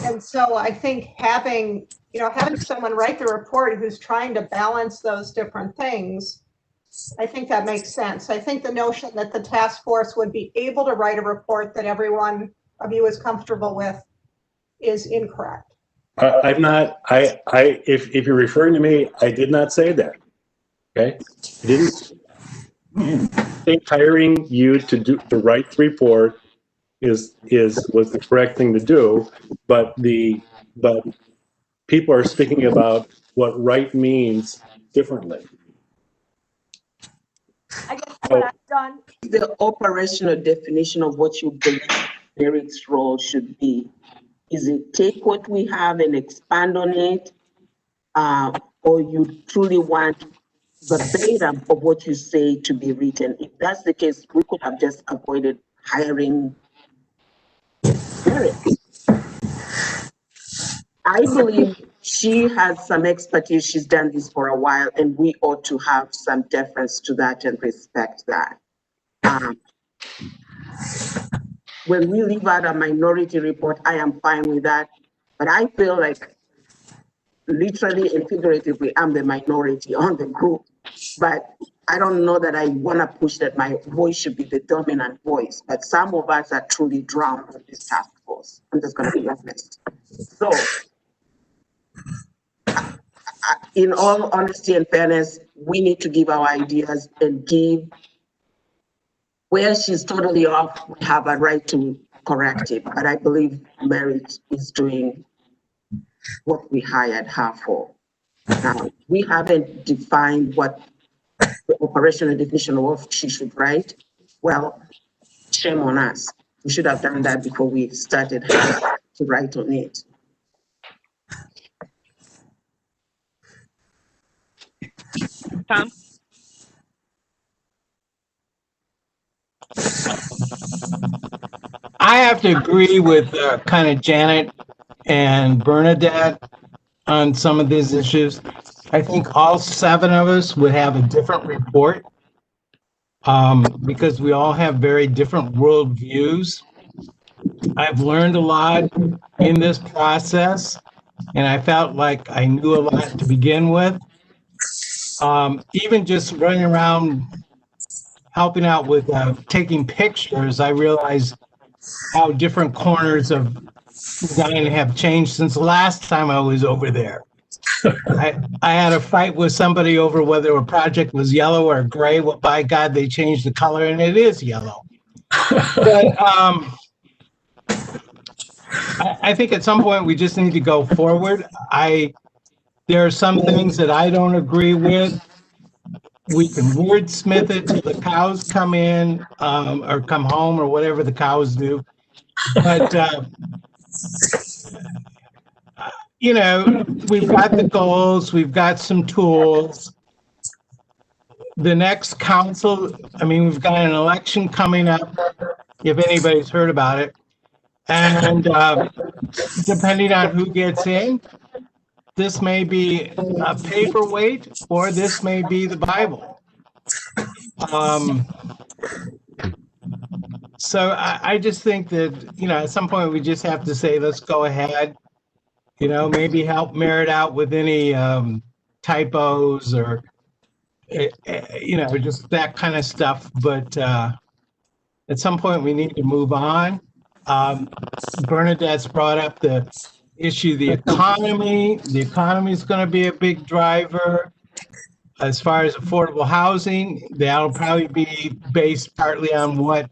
And so I think having someone write the report who's trying to balance those different things, I think that makes sense. I think the notion that the task force would be able to write a report that every one of you is comfortable with is incorrect. I'm not, if you're referring to me, I did not say that, okay? I didn't think hiring you to write the report was the correct thing to do, but people are speaking about what right means differently. I guess what I've done, The operational definition of what you believe Eric's role should be. Is it take what we have and expand on it? Or you truly want verbatim of what you say to be written? If that's the case, we could have just avoided hiring Eric. I believe she has some expertise. She's done this for a while, and we ought to have some deference to that and respect that. When we leave out a minority report, I am fine with that. But I feel like literally and figuratively, I'm the minority on the group. But I don't know that I want to push that my voice should be the dominant voice. But some of us are truly drowned in this task force. I'm just going to be honest. So, in all honesty and fairness, we need to give our ideas and give. Where she's totally off, we have a right to correct it. But I believe Merit is doing what we hired her for. Now, we haven't defined what the operational definition of what she should write. Well, shame on us. We should have done that before we started to write on it. Tom? I have to agree with kind of Janet and Bernadette on some of these issues. I think all 7 of us would have a different report because we all have very different worldviews. I've learned a lot in this process, and I felt like I knew a lot to begin with. Even just running around helping out with taking pictures, I realized how different corners of design have changed since the last time I was over there. I had a fight with somebody over whether a project was yellow or gray. Well, by God, they changed the color and it is yellow. But I think at some point we just need to go forward. I There are some things that I don't agree with. We can wordsmith it till the cows come in, or come home, or whatever the cows do. But, you know, we've got the goals, we've got some tools. The next council, I mean, we've got an election coming up, if anybody's heard about it. And depending on who gets in, this may be a paperweight or this may be the Bible. So I just think that, you know, at some point we just have to say, let's go ahead, you know, maybe help Merritt out with any typos or, you know, just that kind of stuff. But at some point we need to move on. Bernadette's brought up the issue of the economy. The economy is going to be a big driver. As far as affordable housing, that'll probably be based partly on what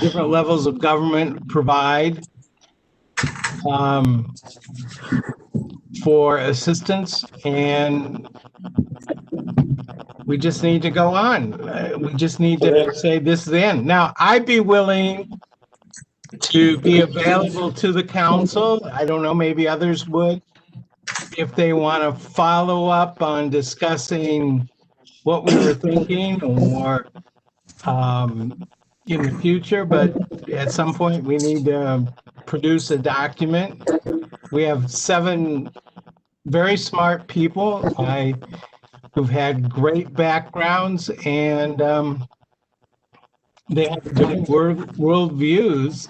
different levels of government provide for assistance, and we just need to go on. We just need to say this is the end. Now, I'd be willing to be available to the council. I don't know, maybe others would, if they want to follow up on discussing what we were thinking or in the future, but at some point we need to produce a document. We have 7 very smart people who've had great backgrounds, and they have different world views.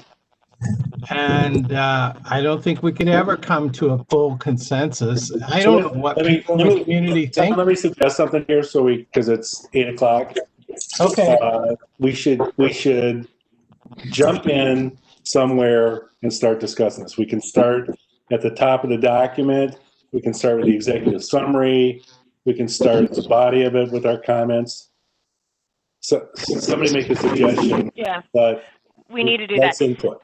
And I don't think we could ever come to a full consensus. I don't know what people in the community think. Let me suggest something here, because it's 8:00. Okay. We should jump in somewhere and start discussing this. We can start at the top of the document. We can start with the executive summary. We can start at the body of it with our comments. So somebody make a suggestion. Yeah. But We need to do that's that. input.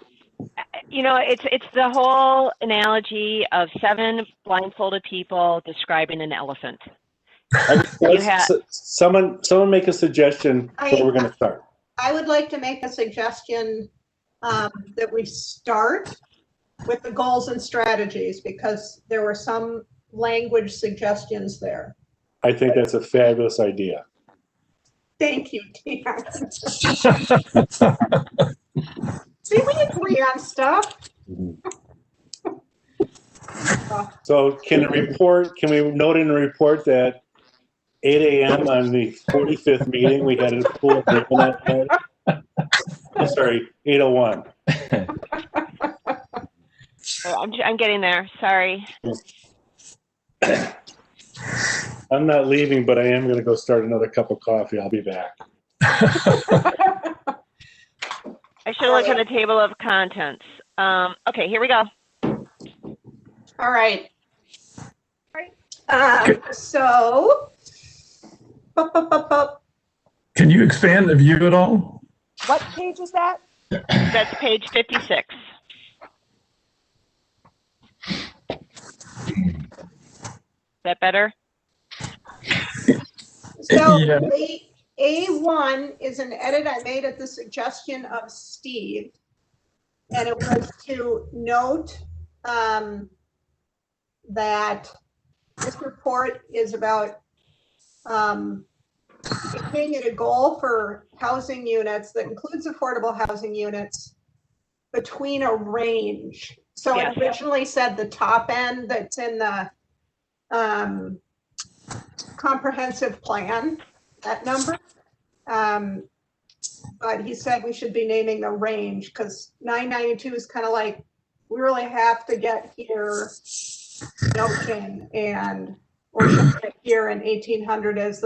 You know, it's the whole analogy of 7 blindfolded people describing an elephant. Someone make a suggestion where we're going to start. I would like to make a suggestion that we start with the goals and strategies, because there were some language suggestions there. I think that's a fabulous idea. Thank you, Tina. See, we agree on stuff. So can we note in the report that 8 a.m. on the 45th meeting, we had a full agreement that night? I'm sorry, 8:01. I'm getting there. Sorry. I'm not leaving, but I am going to go start another cup of coffee. I'll be back. I should look at the table of contents. Okay, here we go. All right. So, Can you expand the view at all? What page is that? That's page 56. Is that better? So Yeah. A1 is an edit I made at the suggestion of Steve. And it was to note that this report is about making it a goal for housing units that includes affordable housing units between a range. So Yes. it originally said the top end that's in the comprehensive plan, that number. But he said we should be naming the range, because 992 is kind of like, we really have to get here notion, and or here in 1800 as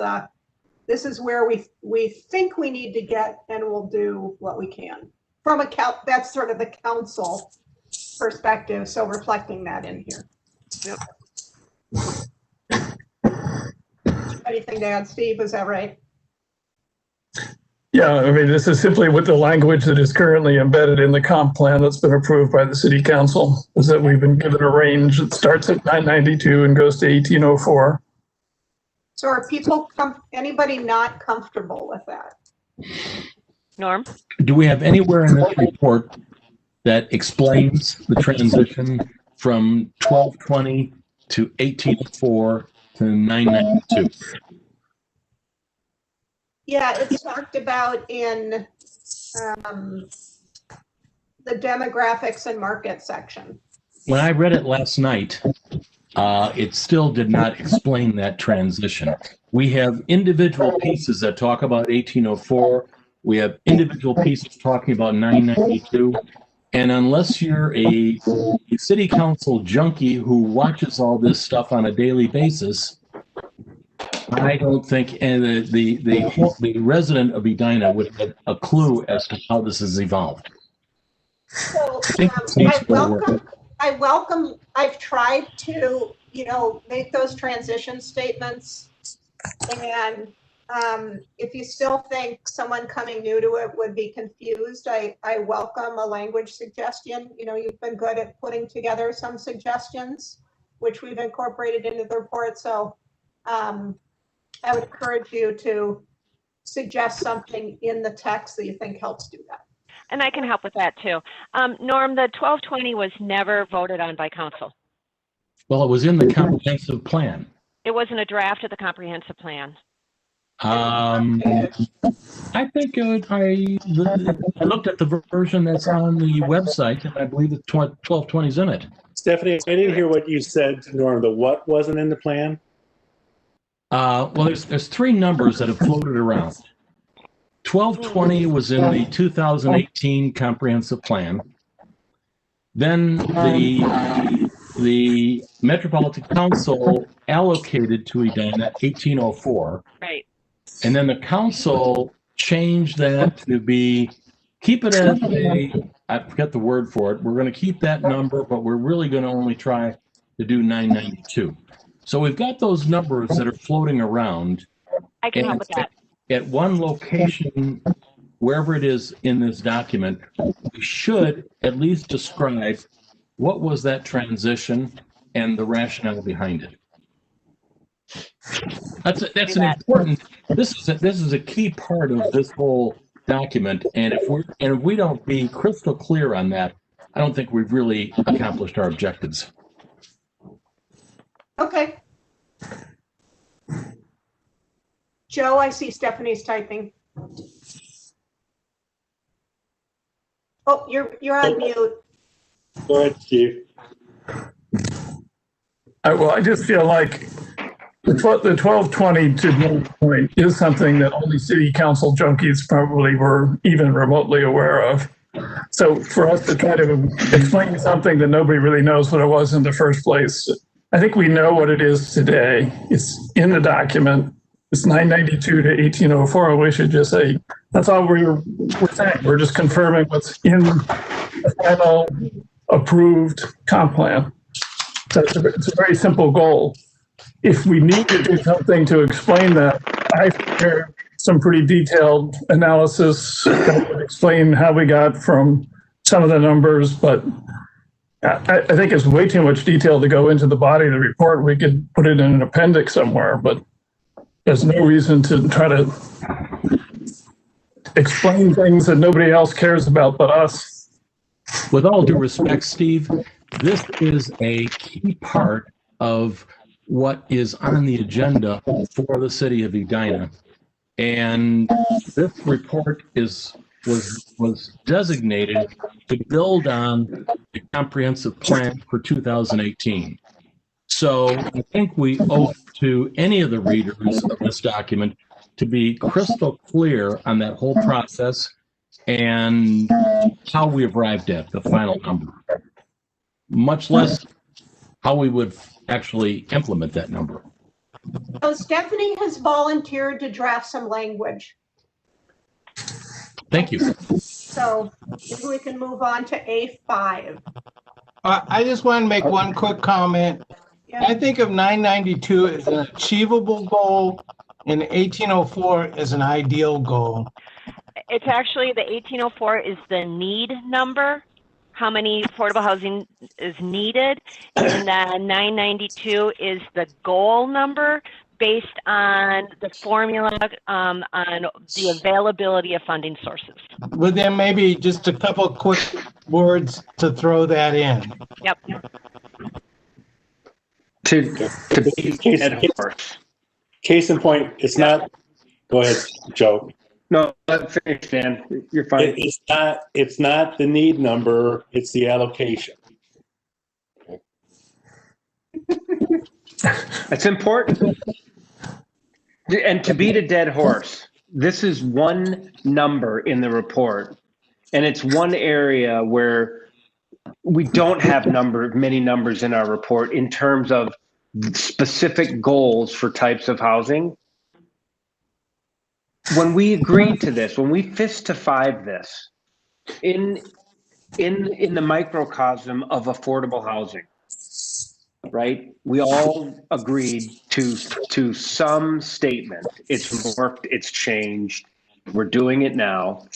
this is where we think we need to get, and we'll do what we can from that's sort of the council perspective. So reflecting that in here. Yep. Anything to add, Steve? Is that right? Yeah, I mean, this is simply with the language that is currently embedded in the comp plan that's been approved by the city council, is that we've been given a range that starts at 992 and goes to 1804. So are anybody not comfortable with that? Norm? Do we have anywhere in this report that explains the transition from 1220 to 1804 to 992? Yeah, it's talked about in the demographics and market section. When I read it last night, it still did not explain that transition. We have individual pieces that talk about 1804. We have individual pieces talking about 992. And unless you're a city council junkie who watches all this stuff on a daily basis, I don't think the resident of Edina would have a clue as to how this has evolved. So I've tried to, make those transition statements. And if you still think someone coming new to it would be confused, I welcome a language suggestion. You've been good at putting together some suggestions, which we've incorporated into the report. So I would encourage you to suggest something in the text that you think helps do that. And I can help with that too. Norm, the 1220 was never voted on by council. Well, it was in the comprehensive plan. It wasn't a draft of the comprehensive plan. I think I looked at the version that's on the website, and I believe the 1220 is in it. Stephanie, I didn't hear what you said, Norm. The what wasn't in the plan? Well, there's three numbers that have floated around. 1220 was in the 2018 comprehensive plan. Then the Metropolitan Council allocated to Edina 1804. Right. And then the council changed that to keep it as I forget the word for it. We're going to keep that number, but we're really going to only try to do 992. So we've got those numbers that are floating around. I can help with that. At one location, wherever it is in this document, we should at least describe what was that transition and the rationale behind it. That's an important. This is a key part of this whole document, and if we don't be crystal clear on that, I don't think we've really accomplished our objectives. Okay. Joe, I see Stephanie's typing. Oh, you're on mute. Go ahead, Steve. I just feel like the 1220 to one point is something that only city council junkies probably were even remotely aware of. So for us to try to explain something that nobody really knows what it was in the first place, I think we know what it is today. It's in the document. It's 992 to 1804. We should just say, that's all we're saying. We're just confirming what's in the final approved comp plan. So it's a very simple goal. If we need to do something to explain that, I prepared some pretty detailed analysis that would explain how we got from some of the numbers, but I think it's way too much detail to go into the body of the report. We could put it in an appendix somewhere, but there's no reason to try to explain things that nobody else cares about but us. With all due respect, Steve, this is a key part of what is on the agenda for the city of Edina. And this report was designated to build on the comprehensive plan for 2018. So I think we owe to any of the readers of this document to be crystal clear on that whole process and how we arrived at the final number, much less how we would actually implement that number. So Stephanie has volunteered to draft some language. Thank you. So maybe we can move on to A5. I just want to make one quick comment. Yeah. I think of 992 as an achievable goal and 1804 as an ideal goal. it's actually the 1804 is the need number, how many affordable housing is needed, and then 992 is the goal number based on the formula on the availability of funding sources. Well, then maybe just a couple quick words to throw that in. Yep. To beat a dead horse. Case in point, it's not, go ahead, Joe. No, finish, Dan. You're fine. It's not the need number, it's the allocation. It's important. And to beat a dead horse, this is one number in the report, and it's one area where we don't have many numbers in our report in terms of specific goals for types of housing. When we agreed to this, when we fist to five this, in the microcosm of affordable housing, right? We all agreed to some statement. It's worked, it's changed, we're doing it now.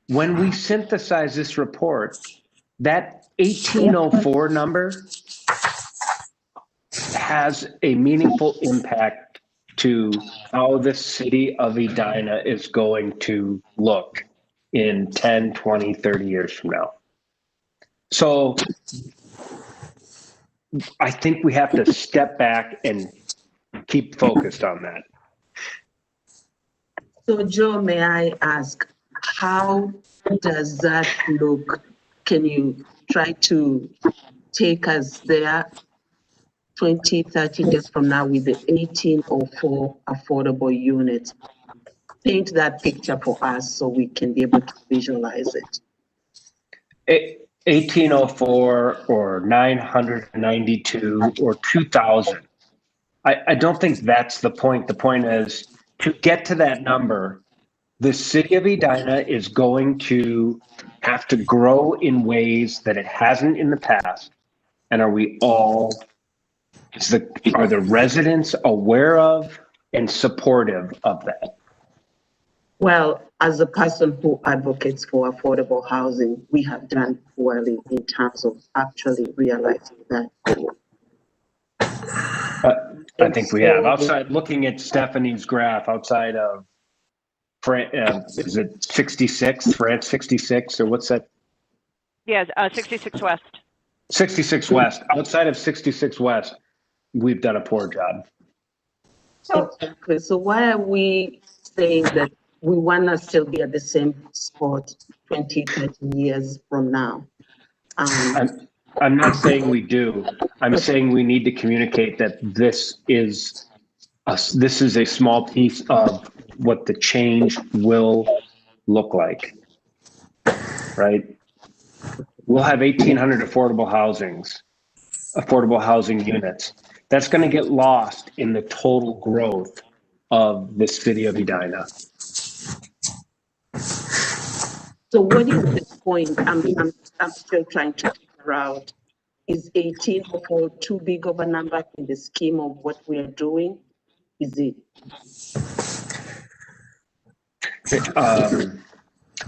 When we synthesize this report, that 1804 number has a meaningful impact to how the city of Edina is going to look in 10, 20, 30 years from now. So I think we have to step back and keep focused on that. So Joe, may I ask, how does that look? Can you try to take us there 20, 30 years from now with the 1804 affordable units? Paint that picture for us so we can be able to visualize it. 1804 or 992 or 2000. I don't think that's the point. The point is to get to that number, the city of Edina is going to have to grow in ways that it hasn't in the past. And are the residents aware of and supportive of that? Well, as a person who advocates for affordable housing, we have done poorly in terms of actually realizing that goal. I think we have. Outside, looking at Stephanie's graph, outside of, is it 66, France 66, or what's that? Yeah, 66 West. 66 West. Outside of 66 West, we've done a poor job. Exactly. So why are we saying that we want to still be at the same spot 20, 30 years from now? I'm not saying we do. I'm saying we need to communicate that this is a small piece of what the change will look like, right? We'll have 1,800 affordable housing units. That's going to get lost in the total growth of the city of Edina. So what is the point? I'm still trying to figure out, is 1804 too big of a number in the scheme of what we are doing? Is it?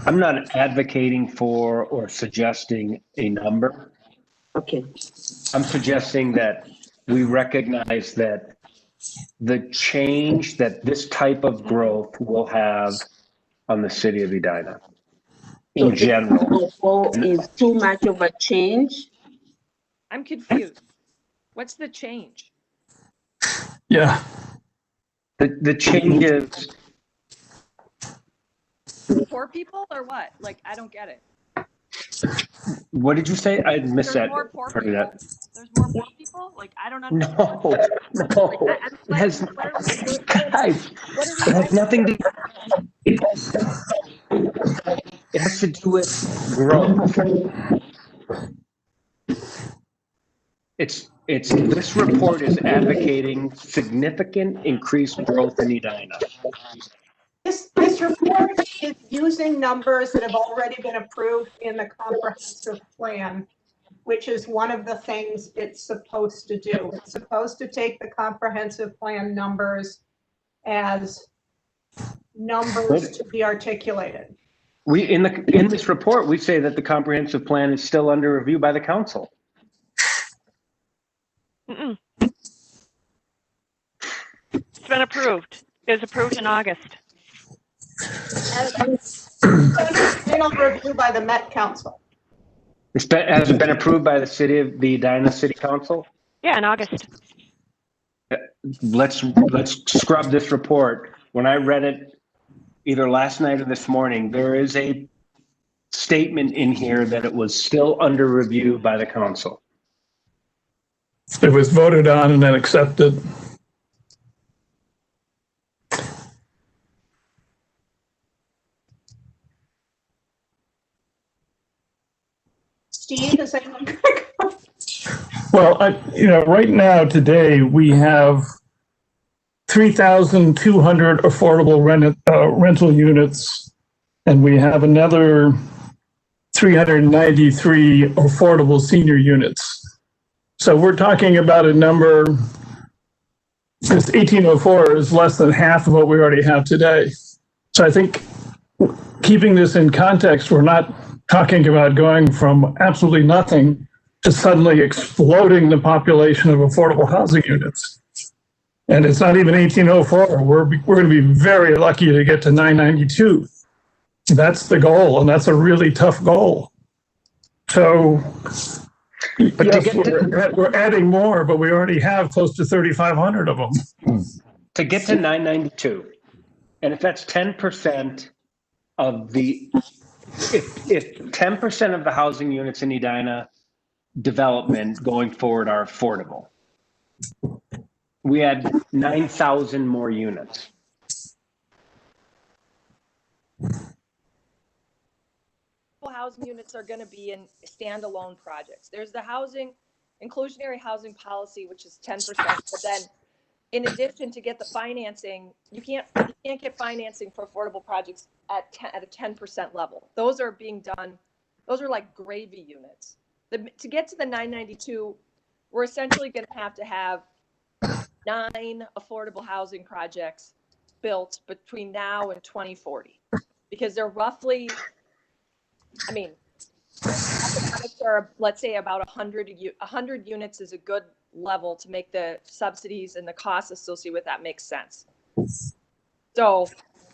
I'm not advocating for or suggesting a number. Okay. I'm suggesting that we recognize that the change that this type of growth will have on the city of Edina in general. Is too much of a change? I'm confused. What's the change? Yeah. The change is, Poor people or what? Like, I don't get it. what did you say? I missed There's that more poor part of people? that. There's more poor people? Like, I don't understand. No. It has, guys, it has nothing to, it has to do with growth. This report is advocating significant increased growth in Edina. This report is using numbers that have already been approved in the comprehensive plan, which is one of the things it's supposed to do. It's supposed to take the comprehensive plan numbers as numbers to be articulated. We, in this report, we say that the comprehensive plan is still under review by the council. Mm-mm. It's been approved. It was approved in August. Final review by the Met Council. Has it been approved by the Edina City Council? Yeah, in August. Let's scrub this report. When I read it either last night or this morning, there is a statement in here that it was still under review by the council. It was voted on and then accepted. Steve, is anyone? Well, right now, today, we have 3,200 affordable rental units, and we have another 393 affordable senior units. So we're talking about a number, this 1804 is less than half of what we already have today. So I think keeping this in context, we're not talking about going from absolutely nothing to suddenly exploding the population of affordable housing units. And it's not even 1804. We're going to be very lucky to get to 992. That's the goal, and that's a really tough goal. So, but yes, we're adding more, but we already have close to 3,500 of them. To get to 992, and if that's 10% of the, if 10% of the housing units in Edina development going forward are affordable, we add 9,000 more units. Housing units are going to be in standalone projects. There's the inclusionary housing policy, which is 10%. But then, in addition, to get the financing, you can't get financing for affordable projects at a 10% level. Those are being done. Those are like gravy units. To get to the 992, we're essentially going to have 9 affordable housing projects built between now and 2040, because they're roughly, I mean, are, let's say about 100 units is a good level to make the subsidies and the costs associated with that make sense. So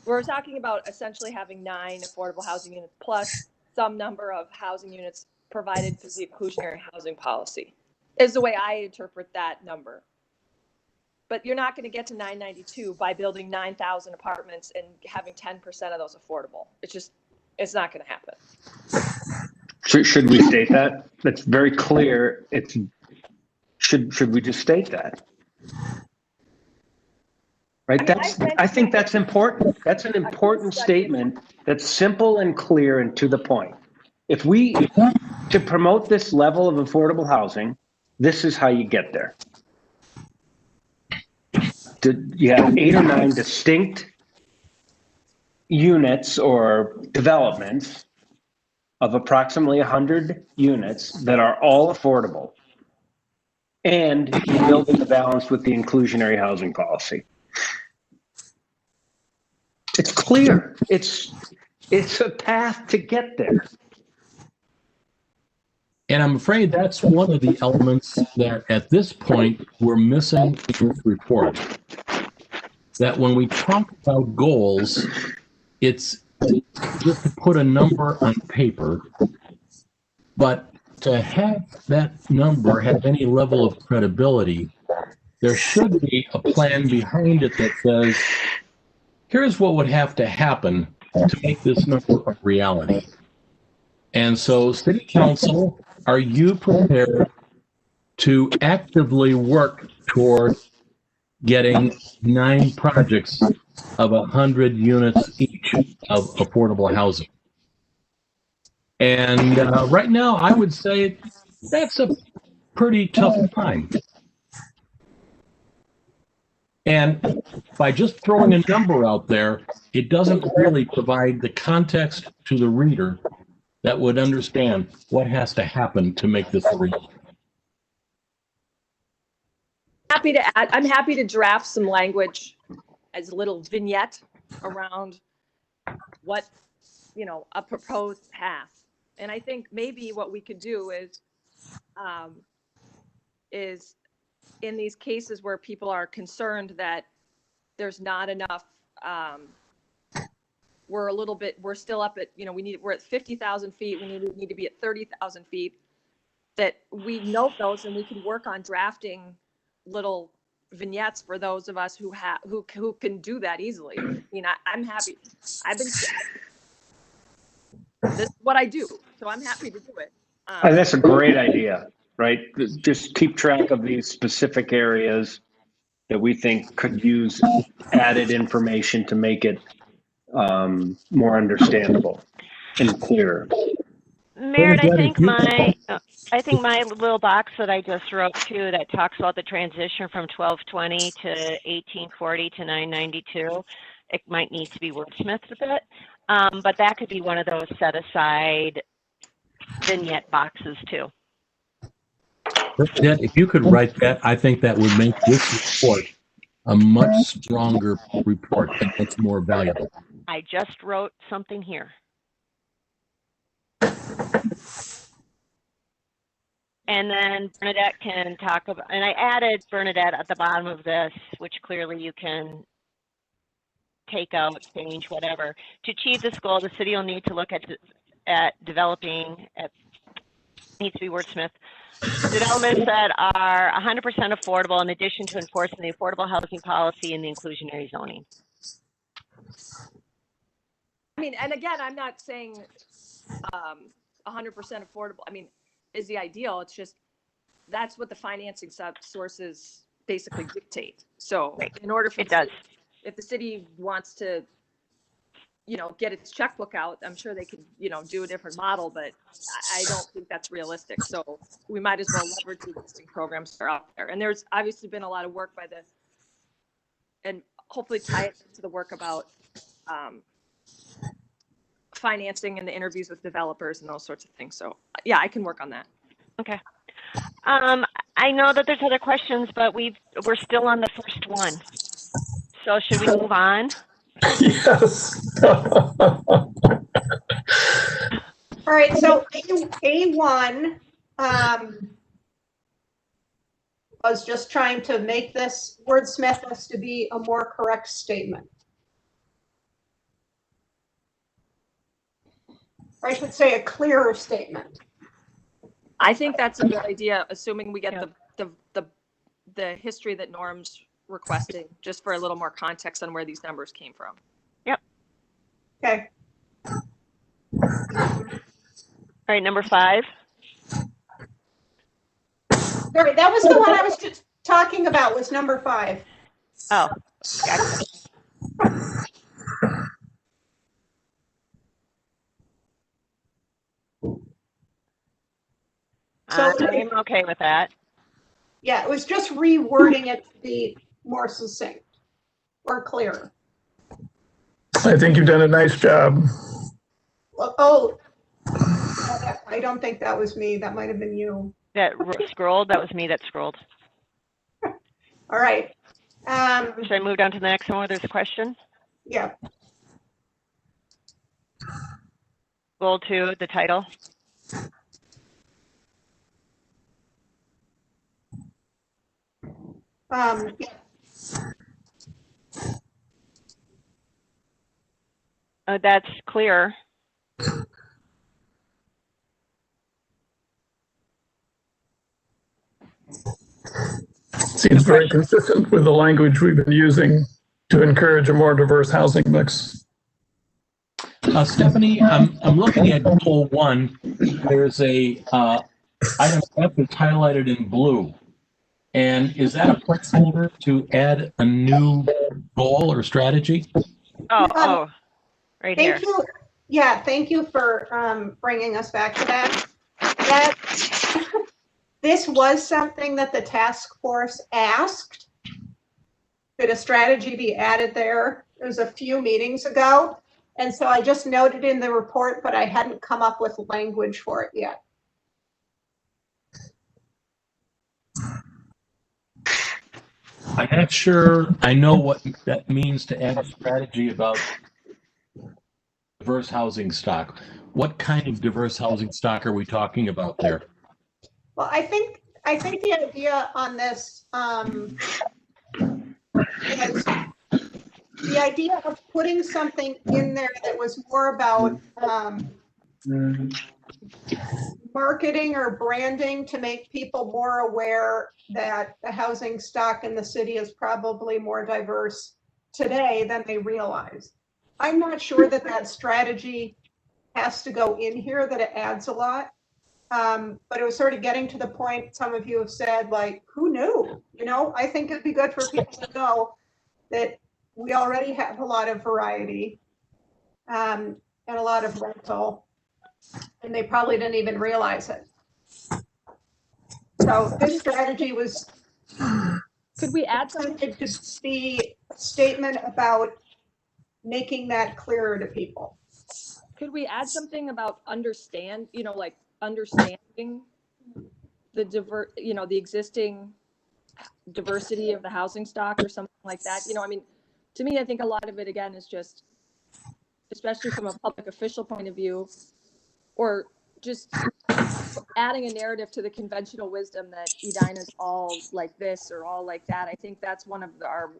we're talking about essentially having 9 affordable housing units plus some number of housing units provided through the inclusionary housing policy is the way I interpret that number. But you're not going to get to 992 by building 9,000 apartments and having 10% of those affordable. It's not going to happen. Should we state that? That's very clear. Should we just state that? Right. I think that's important. That's an important statement. That's simple and clear and to the point. If we, to promote this level of affordable housing, this is how you get there. You have 8 or 9 distinct units or developments of approximately 100 units that are all affordable, and you build in the balance with the inclusionary housing policy. It's clear. It's a path to get there. And I'm afraid that's one of the elements that at this point we're missing in this report. That when we talk about goals, it's just to put a number on paper, but to have that number have any level of credibility, there should be a plan behind it that says, here's what would have to happen to make this number a reality. And so, City Council, are you prepared to actively work toward getting 9 projects of 100 units each of affordable housing? And right now, I would say that's a pretty tough time. And by just throwing a number out there, it doesn't really provide the context to the reader that would understand what has to happen to make this real. I'm happy to draft some language as a little vignette around what, you know, a proposed path. And I think maybe what we could do is in these cases where people are concerned that there's not enough, we're still up at, you know, we're at 50,000 feet. We need to be at 30,000 feet, that we note those and we can work on drafting little vignettes for those of us who can do that easily. I mean, I'm happy. This is what I do, so I'm happy to do it. And that's a great idea, right? Just keep track of these specific areas that we think could use added information to make it more understandable and clearer. Merritt, I think my little box that I just wrote too, that talks about the transition from 1220 to 1840 to 992, it might need to be wordsmithed a bit, but that could be one of those set aside vignette boxes too. If you could write that, I think that would make this report a much stronger report and much more valuable. I just wrote something here. And then Bernadette can talk about, and I added Bernadette at the bottom of this, which clearly you can take out, change, whatever. To achieve this goal, the city will need to look at developing, needs to be wordsmith, developments that are 100% affordable in addition to enforcing the affordable housing policy and the inclusionary zoning. I mean, and again, I'm not saying 100% affordable, I mean, is the ideal. It's just, that's what the financing sources basically dictate. So in order for if the city wants to, you know, get its checkbook out, I'm sure they could, you know, do a different model, but I don't think that's realistic. So we might as well leverage the existing programs that are out there. And there's obviously been a lot of work and hopefully tie it to the work about financing and the interviews with developers and those sorts of things. So yeah, I can work on that. Okay. I know that there's other questions, but we're still on the first one. So should we move on? Yes. All right, so A1 was just trying to make this wordsmith this to be a more correct statement. Or I should say a clearer statement. I think that's a good idea, assuming we get the history that Norm's requesting, just for a little more context on where these numbers came from. Yep. Okay. All right, number 5. Sorry, that was the one I was just talking about, was number 5. Oh, gotcha. So I'm okay with that. yeah, it was just rewording it to be more succinct or clearer. I think you've done a nice job. Oh, I don't think that was me. That might have been you. That scrolled, that was me that scrolled. All right. Should I move down to the next one where there's a question? Yeah. Goal 2, the title. Yeah. That's clear. Seems very consistent with the language we've been using to encourage a more diverse housing mix. Stephanie, I'm looking at goal 1. There's a item F is highlighted in blue. And is that a placeholder to add a new goal or strategy? Oh, right here. Thank you. Yeah, thank you for bringing us back to that. This was something that the task force asked. Could a strategy be added there? It was a few meetings ago. And so I just noted in the report, but I hadn't come up with language for it yet. I'm not sure I know what that means to add a strategy about diverse housing stock. What kind of diverse housing stock are we talking about there? Well, I think the idea on this, was the idea of putting something in there that was more about, marketing or branding to make people more aware that the housing stock in the city is probably more diverse today than they realize. I'm not sure that that strategy has to go in here, that it adds a lot. But it was sort of getting to the point, some of you have said, like, who knew? You know, I think it'd be good for people to know that we already have a lot of variety, and a lot of rental, and they probably didn't even realize it. So this strategy was Could we add something? intended to be a statement about making that clearer to people. Could we add something about understanding the the existing diversity of the housing stock or something like that? I mean, to me, I think a lot of it again is just, especially from a public official point of view, or just adding a narrative to the conventional wisdom that Edina's all like this or all like that. I think that's one of our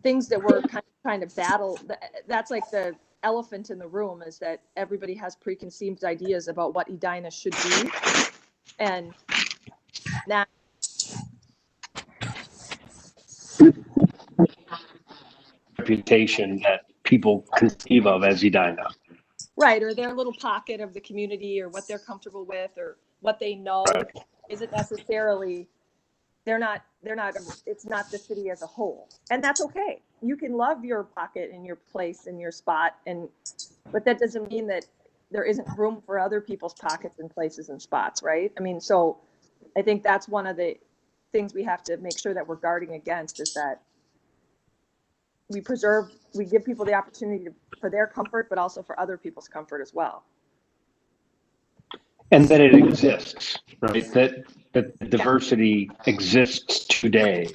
things that we're kind of battle. That's like the elephant in the room, is that everybody has preconceived ideas about what Edina should be, and now Reputation that people conceive of as Edina. right, or their little pocket of the community, or what they're comfortable with, or what they know Right. isn't necessarily. They're not. It's not the city as a whole, and that's okay. You can love your pocket and your place and your spot, but that doesn't mean that there isn't room for other people's pockets and places and spots, right? I mean, so I think that's one of the things we have to make sure that we're guarding against, is that we give people the opportunity for their comfort, but also for other people's comfort as well. And that it exists, right? That diversity exists today.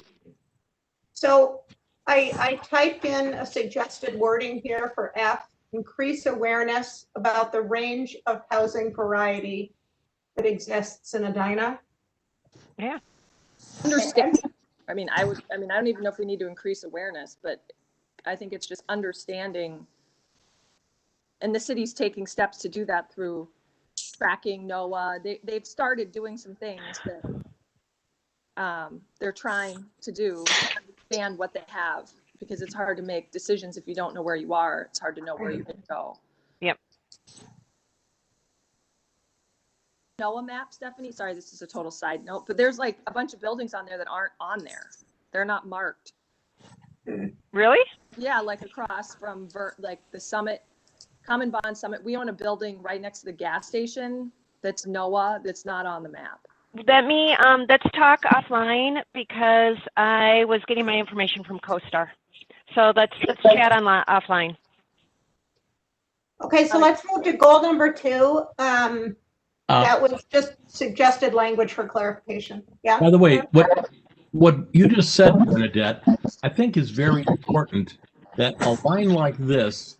So I typed in a suggested wording here for F, increase awareness about the range of housing variety that exists in Edina. Yeah. Understand. I don't even know if we need to increase awareness, but I think it's just understanding. And the city's taking steps to do that through tracking NOAA. They've started doing some things that they're trying to do to understand what they have, because it's hard to make decisions if you don't know where you are. It's hard to know where you can go. Yep. NOAA map, Stephanie? Sorry, this is a total side note, but there's like a bunch of buildings on there that aren't on there. They're not marked. Really? Yeah, like across from like the Summit, Common Bond Summit. We own a building right next to the gas station that's NOAA, that's not on the map. Let's talk offline, because I was getting my information from CoStar. So let's chat offline. Okay, so let's move to goal number 2. That was just suggested language for clarification. Yeah. By the way, what you just said, Bernadette, I think is very important, that a line like this,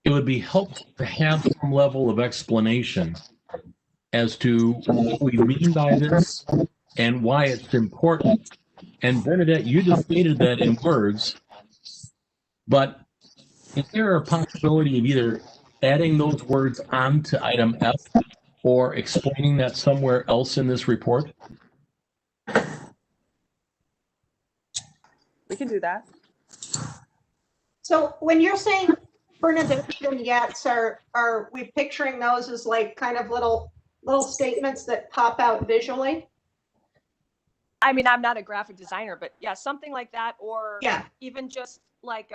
it would be helpful to have some level of explanation as to what we mean by this and why it's important. And Bernadette, you just stated that in words, but is there a possibility of either adding those words onto item F or explaining that somewhere else in this report? We can do that. So when you're saying Bernadette vignettes, are we picturing those as like kind of little statements that pop out visually? I mean, I'm not a graphic designer, but yeah, something like that, or Yeah. even just like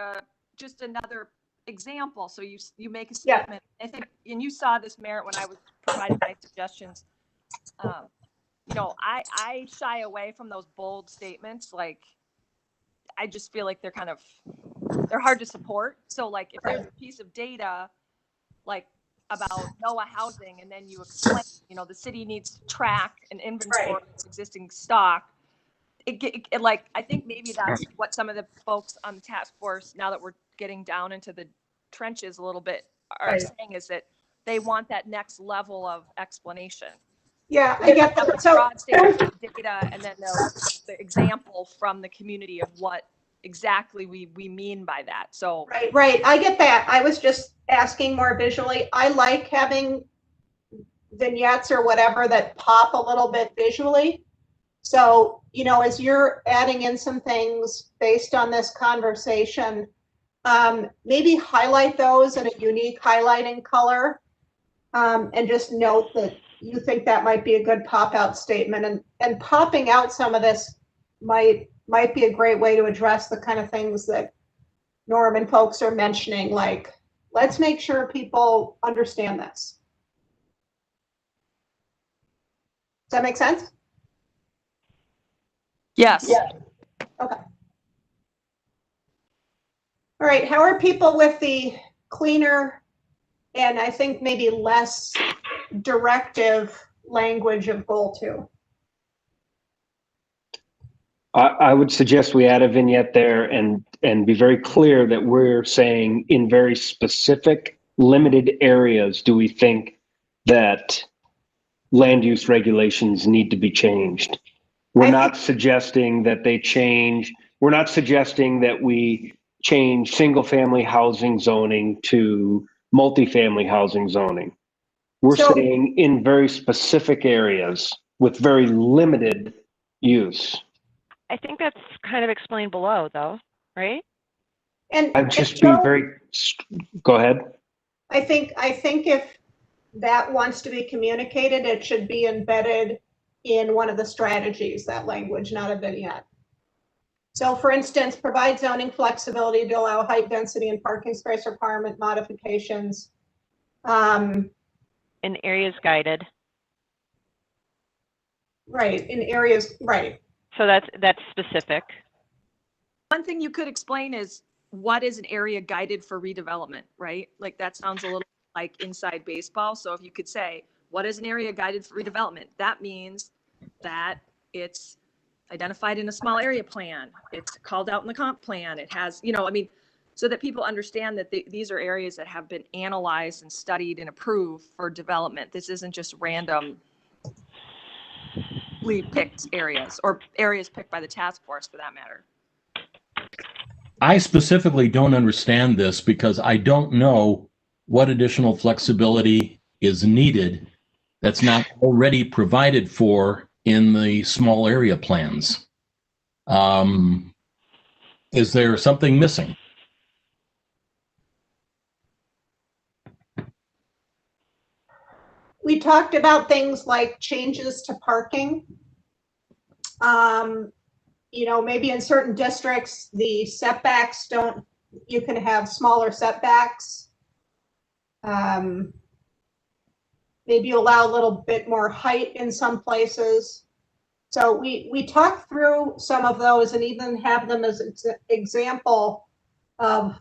just another example. So you make a Yeah. statement. I think, and you saw this, Merritt, when I was providing my suggestions. I shy away from those bold statements. Like, I just feel like they're hard to support. So like, if there's a piece of data, like about NOAA housing, and then you explain, the city needs to track and inventory its existing stock. Like, I think maybe that's what some of the folks on the task force, now that we're getting down into the trenches a little bit, are saying, is that they want that next level of explanation. Yeah, I get Have that. the So, broad statement of data, and then the example from the community of what exactly we mean by that. So right, I get that. I was just asking more visually. I like having vignettes or whatever that pop a little bit visually. So, as you're adding in some things based on this conversation, maybe highlight those in a unique highlighting color, and just note that you think that might be a good pop out statement, and popping out some of this might be a great way to address the kind of things that Norm and folks are mentioning, like, let's make sure people understand this. Does that make sense? yes. Yeah. Okay. All right, how are people with the cleaner and I think maybe less directive language of goal 2? I would suggest we add a vignette there and be very clear that we're saying in very specific, limited areas, do we think that land use regulations need to be changed? We're not suggesting that they change. We're not suggesting that we change single family housing zoning to multifamily housing zoning. We're saying in very specific areas with very limited use. I think that's kind of explained below, though, right? And I'm just being very, go ahead. I think if that wants to be communicated, it should be embedded in one of the strategies, that language, not a vignette. So for instance, provide zoning flexibility to allow height, density, and parking space requirement modifications. In areas guided. Right, in areas, right. So that's specific. One thing you could explain is, what is an area guided for redevelopment, right? Like, that sounds a little like inside baseball. So if you could say, what is an area guided for redevelopment? That means that it's identified in a small area plan. It's called out in the comp plan. It has, so that people understand that these are areas that have been analyzed and studied and approved for development. This isn't just randomly picked areas, or areas picked by the task force for that matter. I specifically don't understand this because I don't know what additional flexibility is needed that's not already provided for in the small area plans. Is there something missing? We talked about things like changes to parking. Maybe in certain districts, the setbacks you can have smaller setbacks. Maybe you allow a little bit more height in some places. So we talked through some of those and even have them as an example of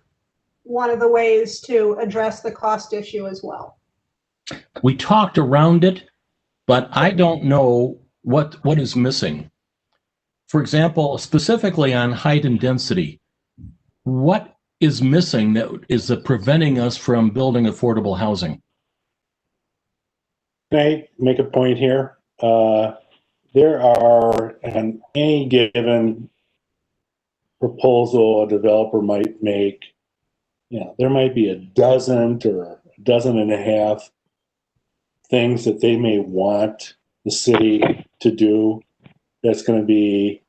one of the ways to address the cost issue as well. We talked around it, but I don't know what is missing. For example, specifically on height and density, what is missing that is preventing us from building affordable housing? Can I make a point here? There are, on any given proposal a developer might make, there might be a dozen or a dozen and a half things that they may want the city to do that's going to be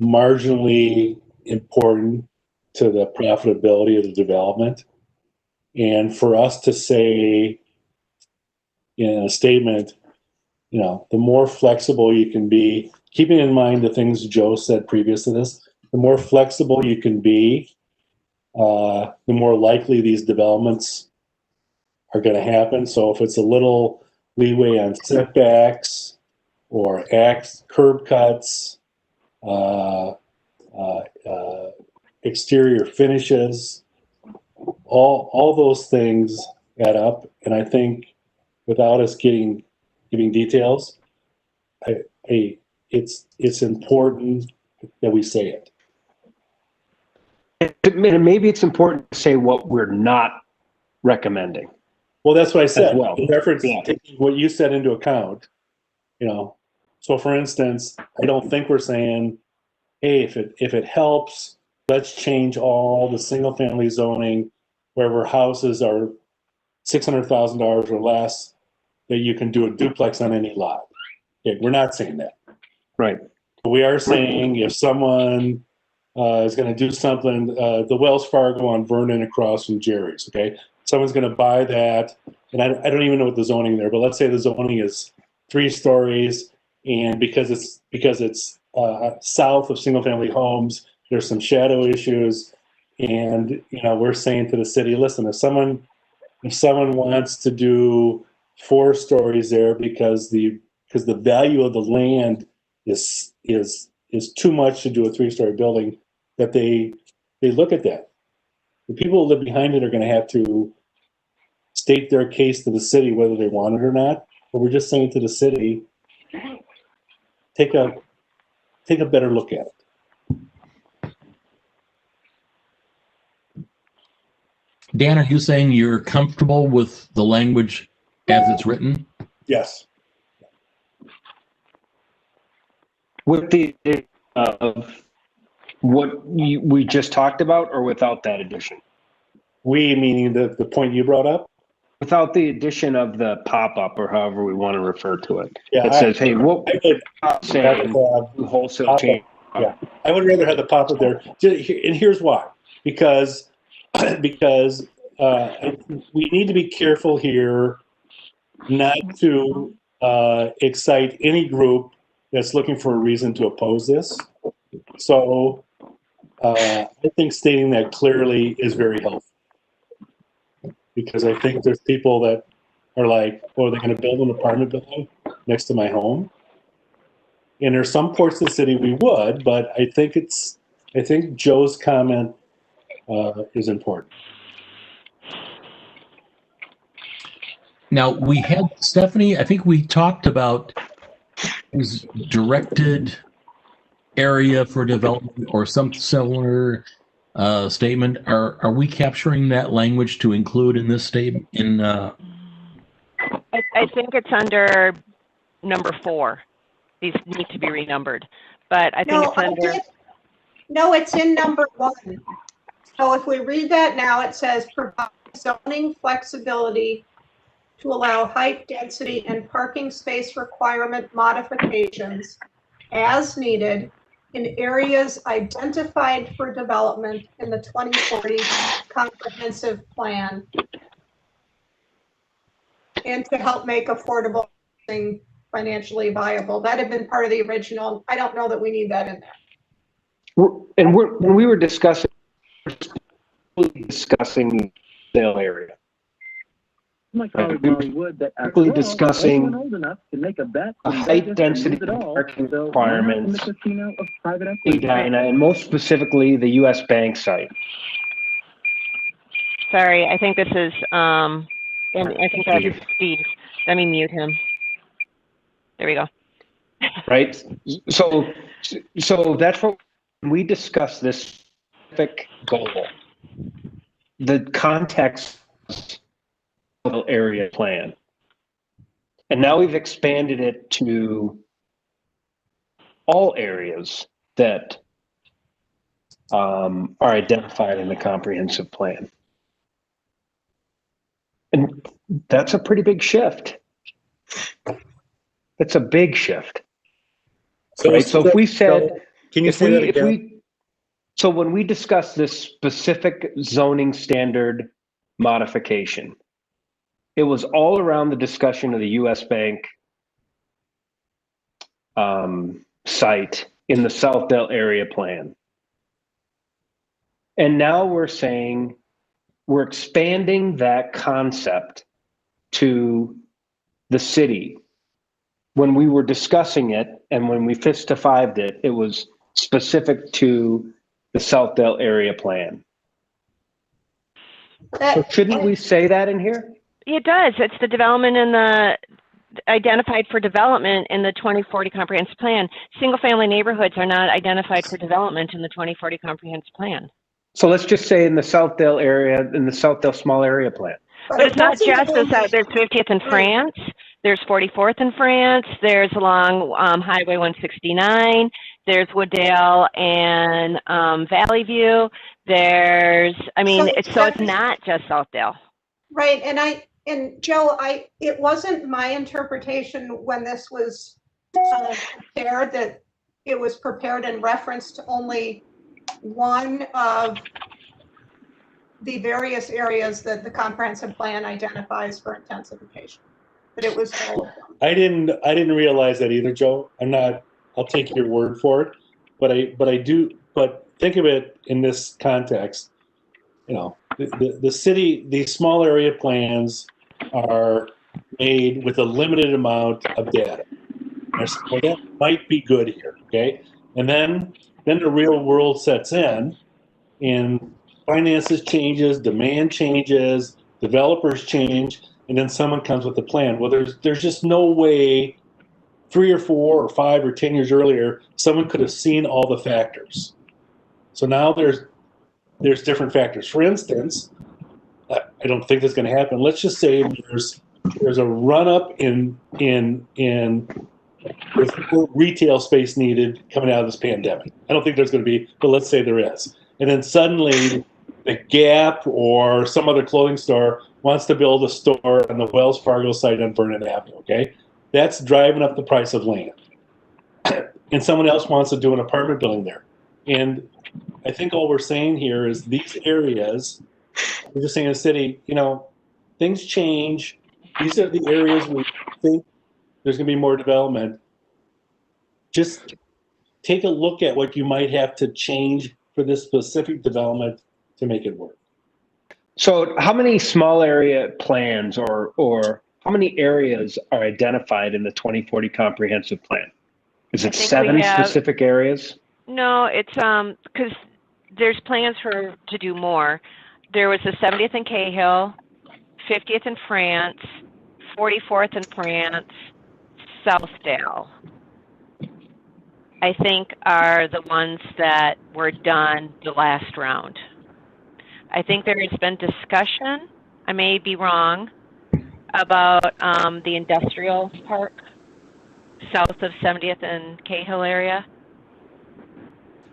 marginally important to the profitability of the development. And for us to say in a statement, the more flexible you can be, keeping in mind the things Joe said previous to this, the more flexible you can be, the more likely these developments are going to happen. So if it's a little leeway on setbacks or curb cuts, exterior finishes, all those things add up, and I think without us giving details, it's important that we say it. And maybe it's important to say what we're not recommending. Well, that's what I said. As well. In reference Yeah. taking what you said into account, you know. So for instance, I don't think we're saying, hey, if it helps, let's change all the single family zoning wherever houses are $600,000 or less, that you can do a duplex on any lot. Okay, we're not saying that. Right. But we are saying if someone is going to do something, the Wells Fargo on Vernon across from Jerry's, okay? Someone's going to buy that, and I don't even know what the zoning there, but let's say the zoning is 3 stories, and because it's south of single family homes, there's some shadow issues, and we're saying to the city, listen, if someone wants to do 4 stories there because the value of the land is too much to do a 3-story building, that they look at that. The people who live behind it are going to have to state their case to the city whether they want it or not. But we're just saying to the city, take a better look at it. Dan, are you saying you're comfortable with the language as it's written? Yes. With the of what we just talked about, or without that addition? We, meaning the point you brought up? Without the addition of the pop-up, or however we want to refer to it. Yeah, It says, hey, what saying wholesale change. Yeah, I would rather have the pop-up there. And here's why. Because we need to be careful here not to excite any group that's looking for a reason to oppose this. So I think stating that clearly is very helpful. Because I think there's people that are like, well, are they going to build an apartment building next to my home? And there's some parts of the city we would, but I think Joe's comment is important. Now, we had Stephanie, I think we talked about his directed area for development or some similar statement. Are we capturing that language to include in this statement? I think it's under number 4. These need to be renumbered, but I think it's under. No, it's in number 1. So if we read that now, it says provide zoning flexibility to allow height, density, and parking space requirement modifications as needed in areas identified for development in the 2040 comprehensive plan, and to help make affordable housing financially viable. That had been part of the original. I don't know that we need that in there. And when we were discussing the sale area. Right? Discussing height, density, parking requirements, Edina, and most specifically the U.S. Bank site. Sorry, I think this is, and I think that's Steve. Let me mute him. There we go. Right? So that's what we discussed this specific goal. The context area plan. And now we've expanded it to all areas that are identified in the comprehensive plan. And that's a pretty big shift. It's a big shift. Right? So if we said, can you say that again? So when we discuss this specific zoning standard modification, it was all around the discussion of the U.S. Bank site in the Southdale area plan. And now we're saying we're expanding that concept to the city. When we were discussing it and when we fist-to-fived it, it was specific to the Southdale area plan. So shouldn't we say that in here? It does. It's the development in the identified for development in the 2040 comprehensive plan. Single family neighborhoods are not identified for development in the 2040 comprehensive plan. So let's just say in the Southdale area, in the Southdale small area plan. But it's not just the south. There's 50th in France. There's 44th in France. There's along Highway 169. There's Wooddale and Valley View. There's, I mean, it's not just Southdale. Right, and Joe, it wasn't my interpretation when this was prepared that it was prepared in reference to only one of the various areas that the comprehensive plan identifies for intensification, but it was all of them. I didn't realize that either, Joe. I'll take your word for it, but think of it in this context. You know, the city, these small area plans are made with a limited amount of data. Well, that might be good here, okay? And then the real world sets in, and finances changes, demand changes, developers change, and then someone comes with a plan. Well, there's just no way 3 or 4 or 5 or 10 years earlier someone could have seen all the factors. So now there's different factors. For instance, I don't think that's going to happen. Let's just say there's a run up in retail space needed coming out of this pandemic. I don't think there's going to be, but let's say there is. And then suddenly the Gap or some other clothing store wants to build a store on the Wells Fargo site on Vernon Avenue, okay? That's driving up the price of land. And someone else wants to do an apartment building there. And I think all we're saying here is these areas, we're just saying in the city, you know, things change. These are the areas we think there's going to be more development. Just take a look at what you might have to change for this specific development to make it work. So how many small area plans or how many areas are identified in the 2040 comprehensive plan? Is it 7 specific areas? No, it's because there's plans to do more. There was the 70th in Cahill, 50th in France, 44th in France, Southdale, I think are the ones that were done the last round. I think there has been discussion, I may be wrong, about the industrial park south of 70th and Cahill area.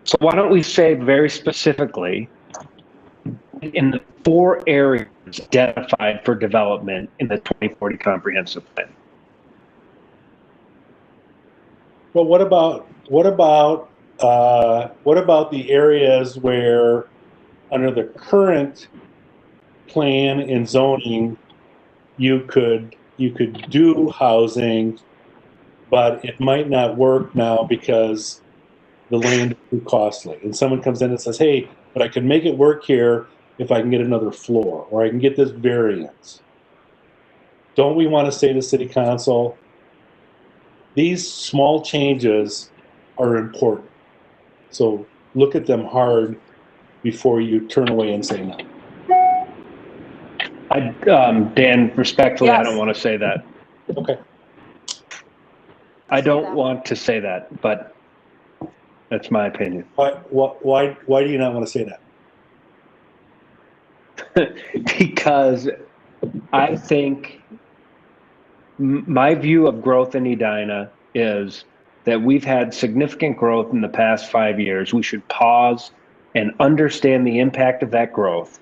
So why don't we say very specifically in the 4 areas identified for development in the 2040 comprehensive plan? Well, what about the areas where under the current plan and zoning you could do housing, but it might not work now because the land is too costly, and someone comes in and says, hey, but I can make it work here if I can get another floor or I can get this variance. Don't we want to say to city council, these small changes are important, so look at them hard before you turn away and say no? Dan, respectfully, Yes. I don't want to say that. Okay. I don't want to say that, but that's my opinion. Why do you not want to say that? Because I think my view of growth in Edina is that we've had significant growth in the past 5 years. We should pause and understand the impact of that growth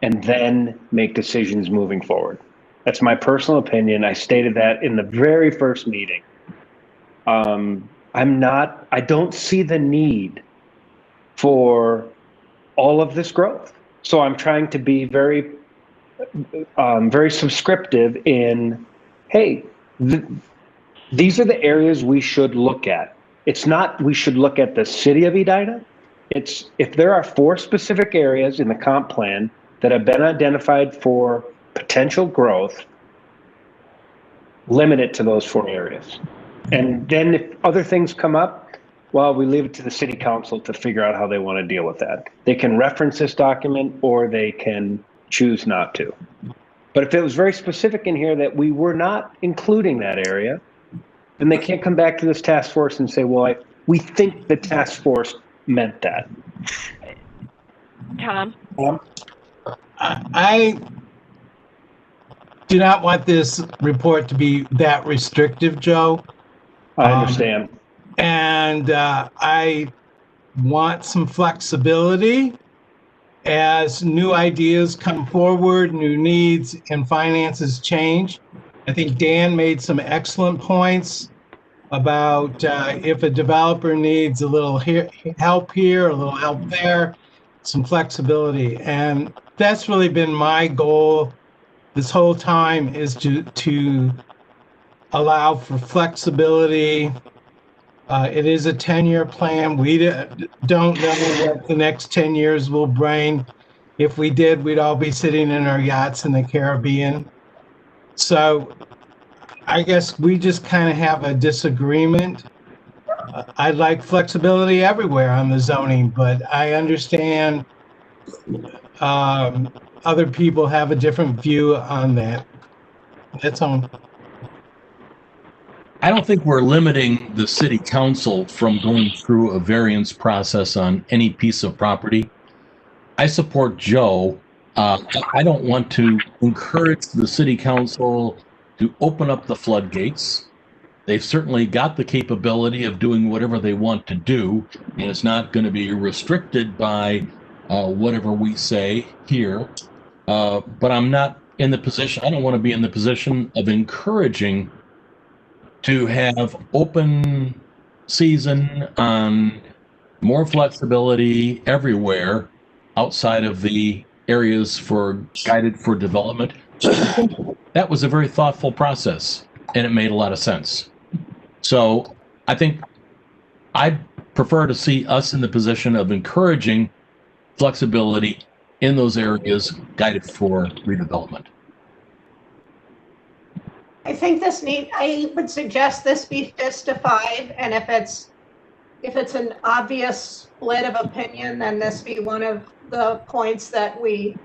and then make decisions moving forward. That's my personal opinion. I stated that in the very first meeting. I don't see the need for all of this growth. So I'm trying to be very subscriptive in, hey, these are the areas we should look at. It's not we should look at the city of Edina. It's if there are 4 specific areas in the comp plan that have been identified for potential growth, limit it to those 4 areas. And then if other things come up, well, we leave it to the city council to figure out how they want to deal with that. They can reference this document or they can choose not to. But if it was very specific in here that we were not including that area, then they can't come back to this task force and say, well, we think the task force meant that. Tom? I do not want this report to be that restrictive, Joe. I understand. And I want some flexibility as new ideas come forward, new needs and finances change. I think Dan made some excellent points about if a developer needs a little help here, a little help there, some flexibility. And that's really been my goal this whole time, is to allow for flexibility. It is a 10-year plan. We don't know what the next 10 years will bring. If we did, we'd all be sitting in our yachts in the Caribbean. So I guess we just kind of have a disagreement. I'd like flexibility everywhere on the zoning, but I understand other people have a different view on that. That's all. I don't think we're limiting the city council from going through a variance process on any piece of property. I support Joe. I don't want to encourage the city council to open up the floodgates. They've certainly got the capability of doing whatever they want to do, and it's not going to be restricted by whatever we say here. But I'm not in the position, I don't want to be in the position of encouraging to have open season on more flexibility everywhere outside of the areas for guided for development. That was a very thoughtful process, and it made a lot of sense. So I think I prefer to see us in the position of encouraging flexibility in those areas guided for redevelopment. I think I would suggest this be 5-5, and if it's an obvious split of opinion, then this be one of the points that we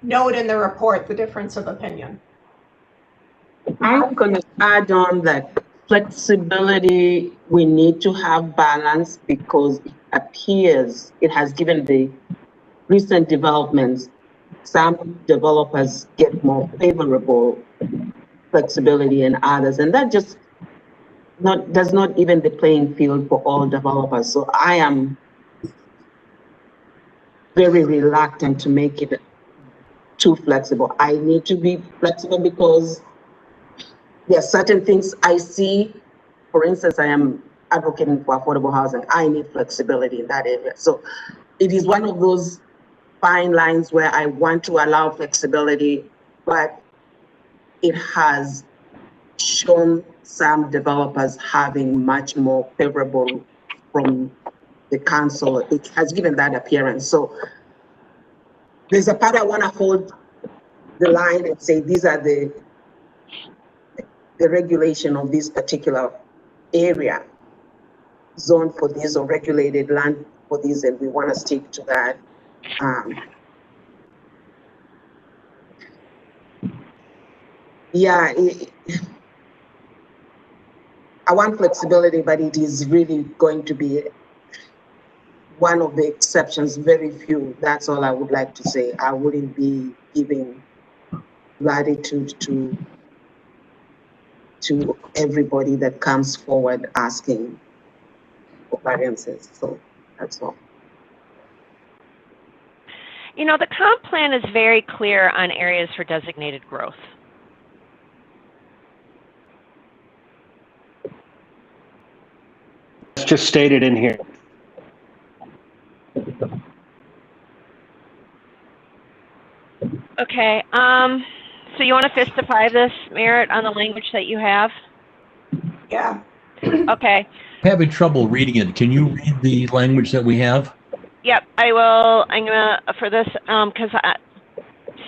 note in the report, the difference of opinion. I'm going to add on that flexibility, we need to have balance, because it appears it has given the recent developments, some developers get more favorable flexibility and others, and that just does not even the playing field for all developers. So I am very reluctant to make it too flexible. I need to be flexible because there are certain things I see. For instance, I am advocating for affordable housing. I need flexibility in that area. So it is one of those fine lines where I want to allow flexibility, but it has shown some developers having much more favorable from the council. It has given that appearance. So there's a part I want to hold the line and say these are the regulation of this particular area, zone for this or regulated land for this, and we want to stick to that. Yeah, I want flexibility, but it is really going to be one of the exceptions, very few. That's all I would like to say. I wouldn't be giving latitude to everybody that comes forward asking for variances. So that's all. You know, the comp plan is very clear on areas for designated growth. It's just stated in here. Okay, so you want to 5-5 this, Merritt, on the language that you have? Yeah. Okay. I'm having trouble reading it. Can you read the language that we have? Yep, I will. I'm gonna, for this, because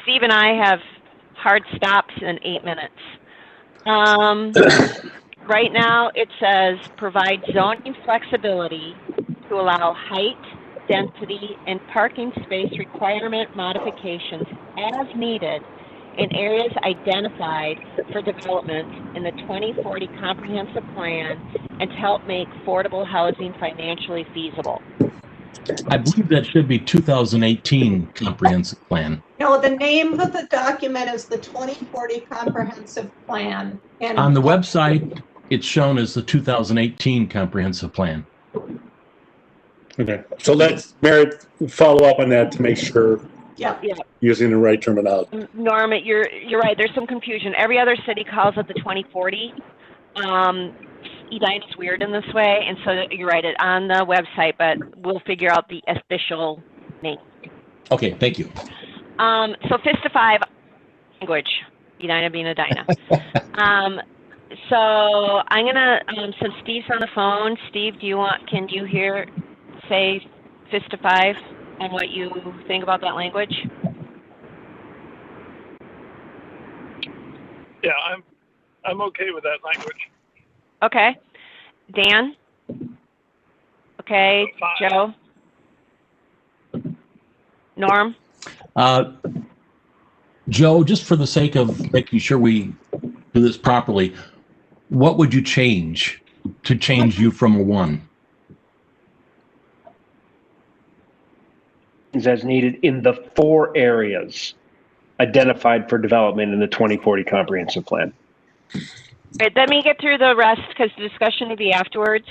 Steve and I have hard stops in 8 minutes. Right now, it says provide zoning flexibility to allow height, density, and parking space requirement modifications as needed in areas identified for development in the 2040 comprehensive plan and to help make affordable housing financially feasible. I believe that should be 2018 comprehensive plan. No, the name of the document is the 2040 Comprehensive Plan. And On the website, it's shown as the 2018 comprehensive plan. Okay, so let's, Merit, follow up on that to make sure yeah, using the right terminology. Norm, you're right. There's some confusion. Every other city calls it the 2040. Edina's weird in this way, and so you're right. It's on the website, but we'll figure out the official name. Okay, thank you. So FISTA 5 language, Edina being Edina. So I'm gonna, since Steve's on the phone, Steve, can you say FISTA 5 and what you think about that language? Yeah, I'm okay with that language. Okay. Dan? Okay. Joe? Norm? Joe, just for the sake of making sure we do this properly, what would you change to change you from a 1? As needed in the 4 areas identified for development in the 2040 comprehensive plan. Right, let me get through the rest because the discussion will be afterwards.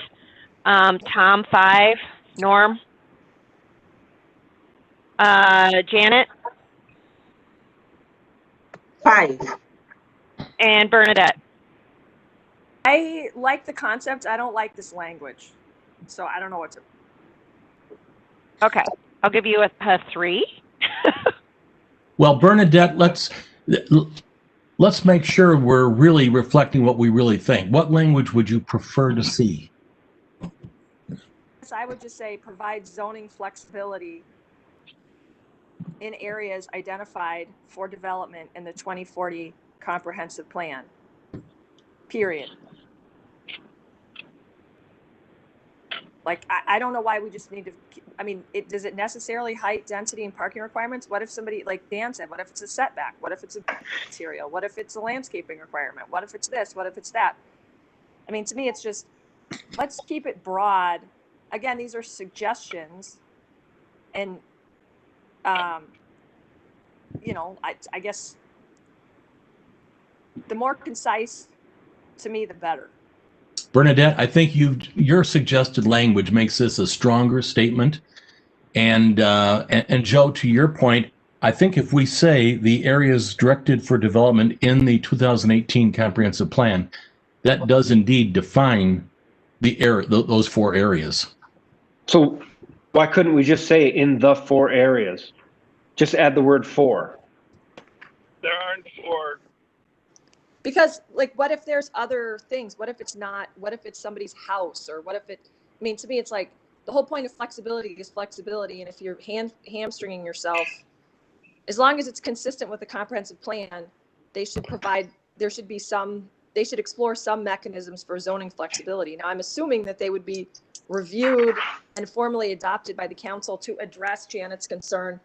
Tom, 5. Norm? Janet? 5. And Bernadette? I like the concept. I don't like this language. So I don't know what to. Okay, I'll give you a 3. Well, Bernadette, let's make sure we're really reflecting what we really think. What language would you prefer to see? I would just say provide zoning flexibility in areas identified for development in the 2040 comprehensive plan. Period. Like, I don't know why we just need to, I mean, does it necessarily height, density, and parking requirements? What if somebody, like Dan said, what if it's a setback? What if it's a material? What if it's a landscaping requirement? What if it's this? What if it's that? I mean, to me, it's just, let's keep it broad. Again, these are suggestions. And, you know, I guess the more concise, to me, the better. Bernadette, I think your suggested language makes this a stronger statement. And Joe, to your point, I think if we say the areas directed for development in the 2018 comprehensive plan, that does indeed define the those 4 areas. So why couldn't we just say in the 4 areas? Just add the word 4. There aren't 4. Because, like, what if there's other things? What if it's not? What if it's somebody's house? Or what if it, I mean, to me, it's like the whole point of flexibility is flexibility. And if you're hamstringing yourself, as long as it's consistent with the comprehensive plan, they should explore some mechanisms for zoning flexibility. Now, I'm assuming that they would be reviewed and formally adopted by the council to address Janet's concern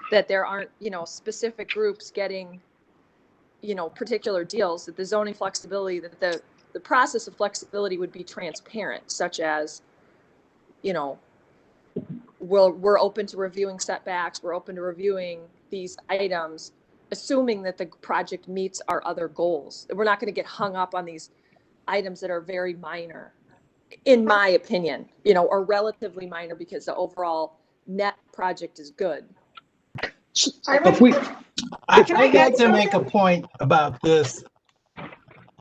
that there aren't, you know, specific groups getting, you know, particular deals, that the zoning flexibility, that the process of flexibility would be transparent, such as, you know, we're open to reviewing setbacks, we're open to reviewing these items, assuming that the project meets our other goals. We're not going to get hung up on these items that are very minor, in my opinion, you know, or relatively minor because the overall net project is good. I'd like to make a point about this.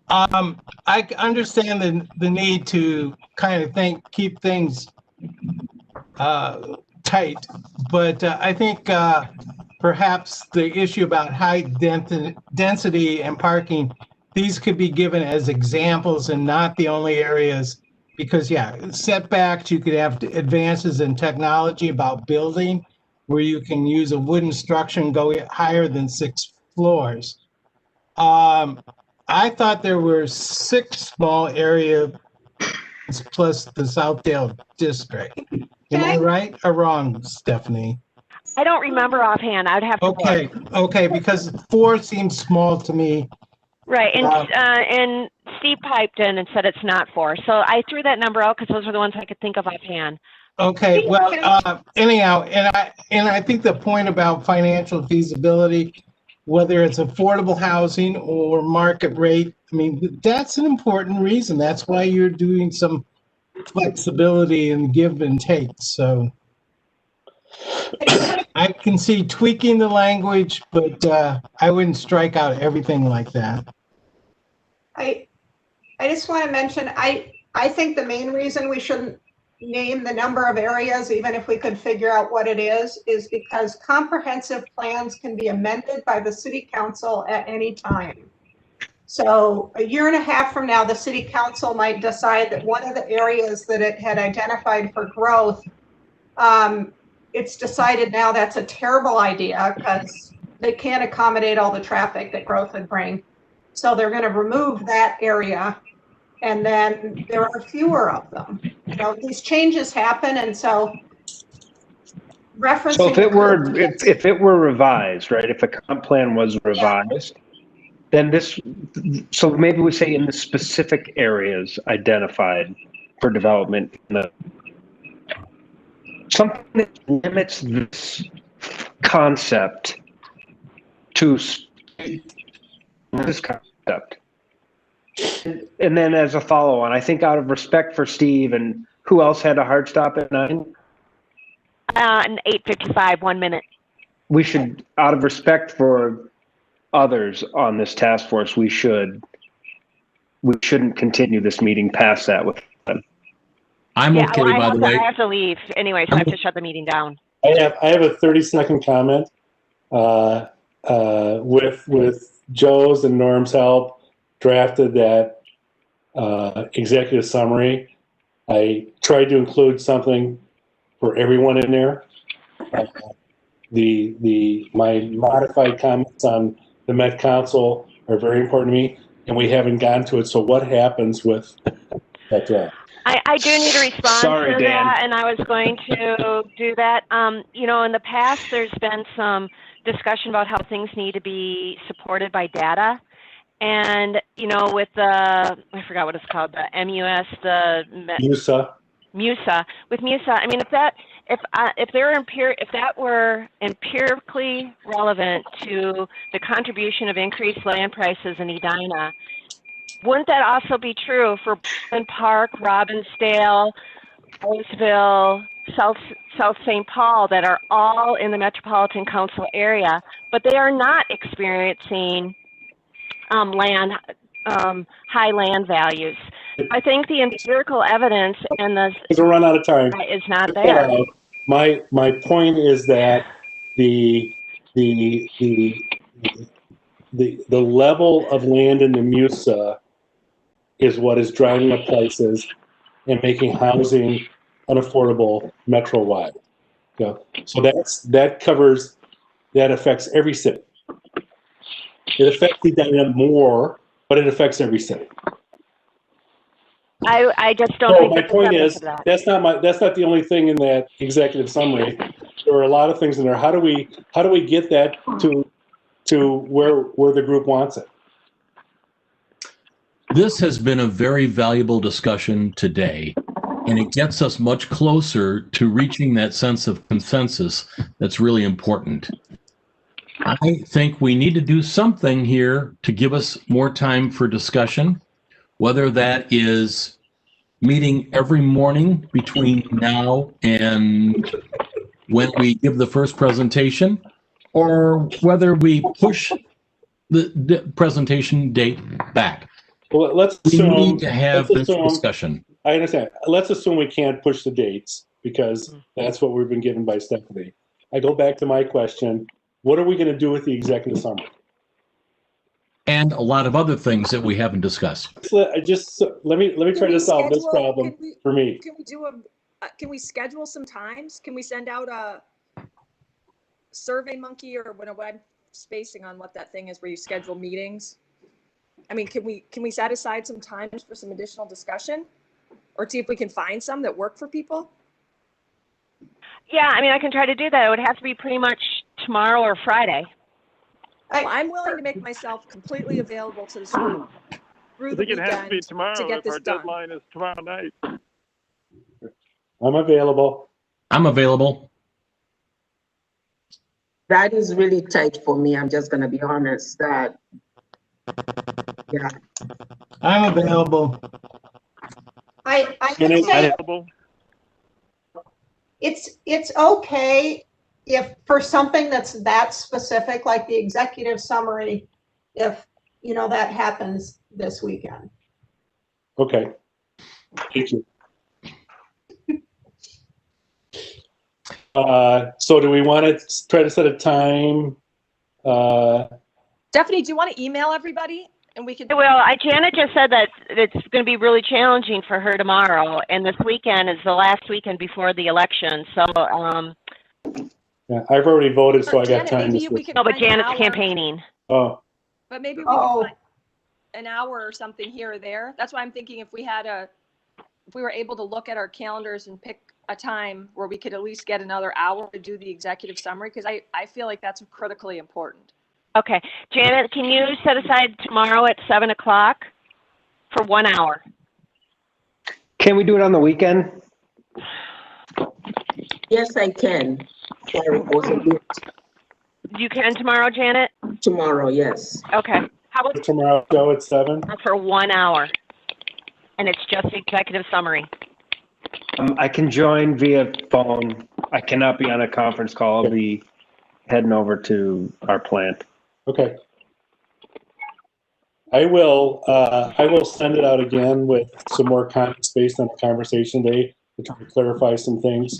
I understand the need to kind of keep things tight, but I think perhaps the issue about height, density, and parking, these could be given as examples and not the only areas. Because, yeah, setbacks, you could have advances in technology about building, where you can use a wooden structure and go higher than 6 floors. I thought there were 6 small areas plus the Southdale district. Am I right or wrong, Stephanie? I don't remember offhand. I'd have to look. Okay, because 4 seems small to me. Right, and Steve piped in and said it's not 4. So I threw that number out because those were the ones I could think of offhand. Okay, well, anyhow, and I think the point about financial feasibility, whether it's affordable housing or market rate, I mean, that's an important reason. That's why you're doing some flexibility and give and take. So I can see tweaking the language, but I wouldn't strike out everything like that. I just want to mention, I think the main reason we shouldn't name the number of areas, even if we could figure out what it is because comprehensive plans can be amended by the city council at any time. So a year and a half from now, the city council might decide that one of the areas that it had identified for growth, it's decided now that's a terrible idea because they can't accommodate all the traffic that growth would bring. So they're going to remove that area, and then there are fewer of them. You know, these changes happen, and so referencing. So if it were revised, right? If a comp plan was revised, then so maybe we say in the specific areas identified for development, something that limits this concept to this concept. And then as a follow-on, I think out of respect for Steve, and who else had a hard stop at 9? And 8:55, 1 minute. We should, out of respect for others on this task force, we shouldn't continue this meeting past that with them. I'm okay, by the way. I have to leave anyway, so I have to shut the meeting down. I have a 30-second comment. With Joe's and Norm's help, drafted that executive summary. I tried to include something for everyone in there. My modified comments on the Met Council are very important to me, and we haven't gotten to it. So what happens with that draft? I do need a response Sorry, to Dan. that, and I was going to do that. You know, in the past, there's been some discussion about how things need to be supported by data. And, you know, with the, I forgot what it's called, the MUS, the MUSA. With MUSA, I mean, if that were empirically relevant to the contribution of increased land prices in Edina, wouldn't that also be true for Brooklyn Park, Robbinsdale, Roseville, South St. Paul, that are all in the Metropolitan Council area, but they are not experiencing high land values? I think the empirical evidence and We're run out of time. is not there. My point is that the level of land in the MUSA is what is driving up prices and making housing unaffordable metro-wide. Yeah. So that affects every city. It affects Edina more, but it affects every city. I just don't So think my point is that. that's not the only thing in that executive summary. There are a lot of things in there. How do we get that to where the group wants it? This has been a very valuable discussion today, and it gets us much closer to reaching that sense of consensus that's really important. I think we need to do something here to give us more time for discussion, whether that is meeting every morning between now and when we give the first presentation, or whether we push the presentation date back. Well, let's We assume, need to have this discussion. I understand. Let's assume we can't push the dates because that's what we've been given by Stephanie. I go back to my question. What are we going to do with the executive summary? And a lot of other things that we haven't discussed. Let me try to solve this problem for me. Can we schedule some times? Can we send out a Survey Monkey, or what I'm spacing on what that thing is where you schedule meetings? I mean, can we set aside some times for some additional discussion, or see if we can find some that work for people? Yeah, I mean, I can try to do that. It would have to be pretty much tomorrow or Friday. Well, I'm willing to make myself completely available to the school through I the think it has to be weekend to tomorrow get if this our done. deadline is tomorrow night. I'm available. I'm available. That is really tight for me. I'm just gonna be honest, that, yeah. I'm available. I Can would I- say Available. it's okay if for something that's that specific, like the executive summary, if, you know, that happens this weekend. Okay. Thank you. So do we want to try to set a time? Stephanie, do you want to email everybody and we can? Well, Janet just said that it's going to be really challenging for her tomorrow, and this weekend is the last weekend before the election. So, Yeah, I've already voted, so I got Janet, time. maybe to we can no, but find an Janet's hour, campaigning. Oh, but maybe we Oh. can find an hour or something here or there. That's why I'm thinking if we were able to look at our calendars and pick a time where we could at least get another hour to do the executive summary, because I feel like that's critically important. Okay, Janet, can you set aside tomorrow at 7 o'clock for 1 hour? Can we do it on the weekend? Yes, I can. Sorry, it was a bit You can tomorrow, Janet? tomorrow, yes. Okay. How about tomorrow, Joe, at 7? for 1 hour? And it's just the executive summary. I can join via phone. I cannot be on a conference call. I'll be heading over to our plant. Okay. I will send it out again with some more comments based on the conversation today to try to clarify some things.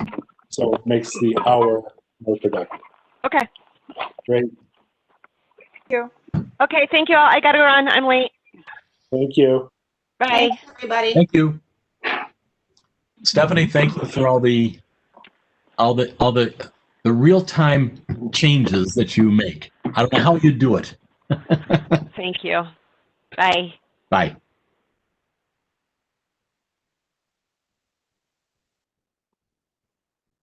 So it makes the hour more productive. Okay. Great. Thank you. Okay, thank you all. I got to run. I'm late. Thank you. Bye. Thanks, everybody. Thank you. Stephanie, thank you for all the real-time changes that you make. I don't know how you do it. Thank you. Bye. Bye.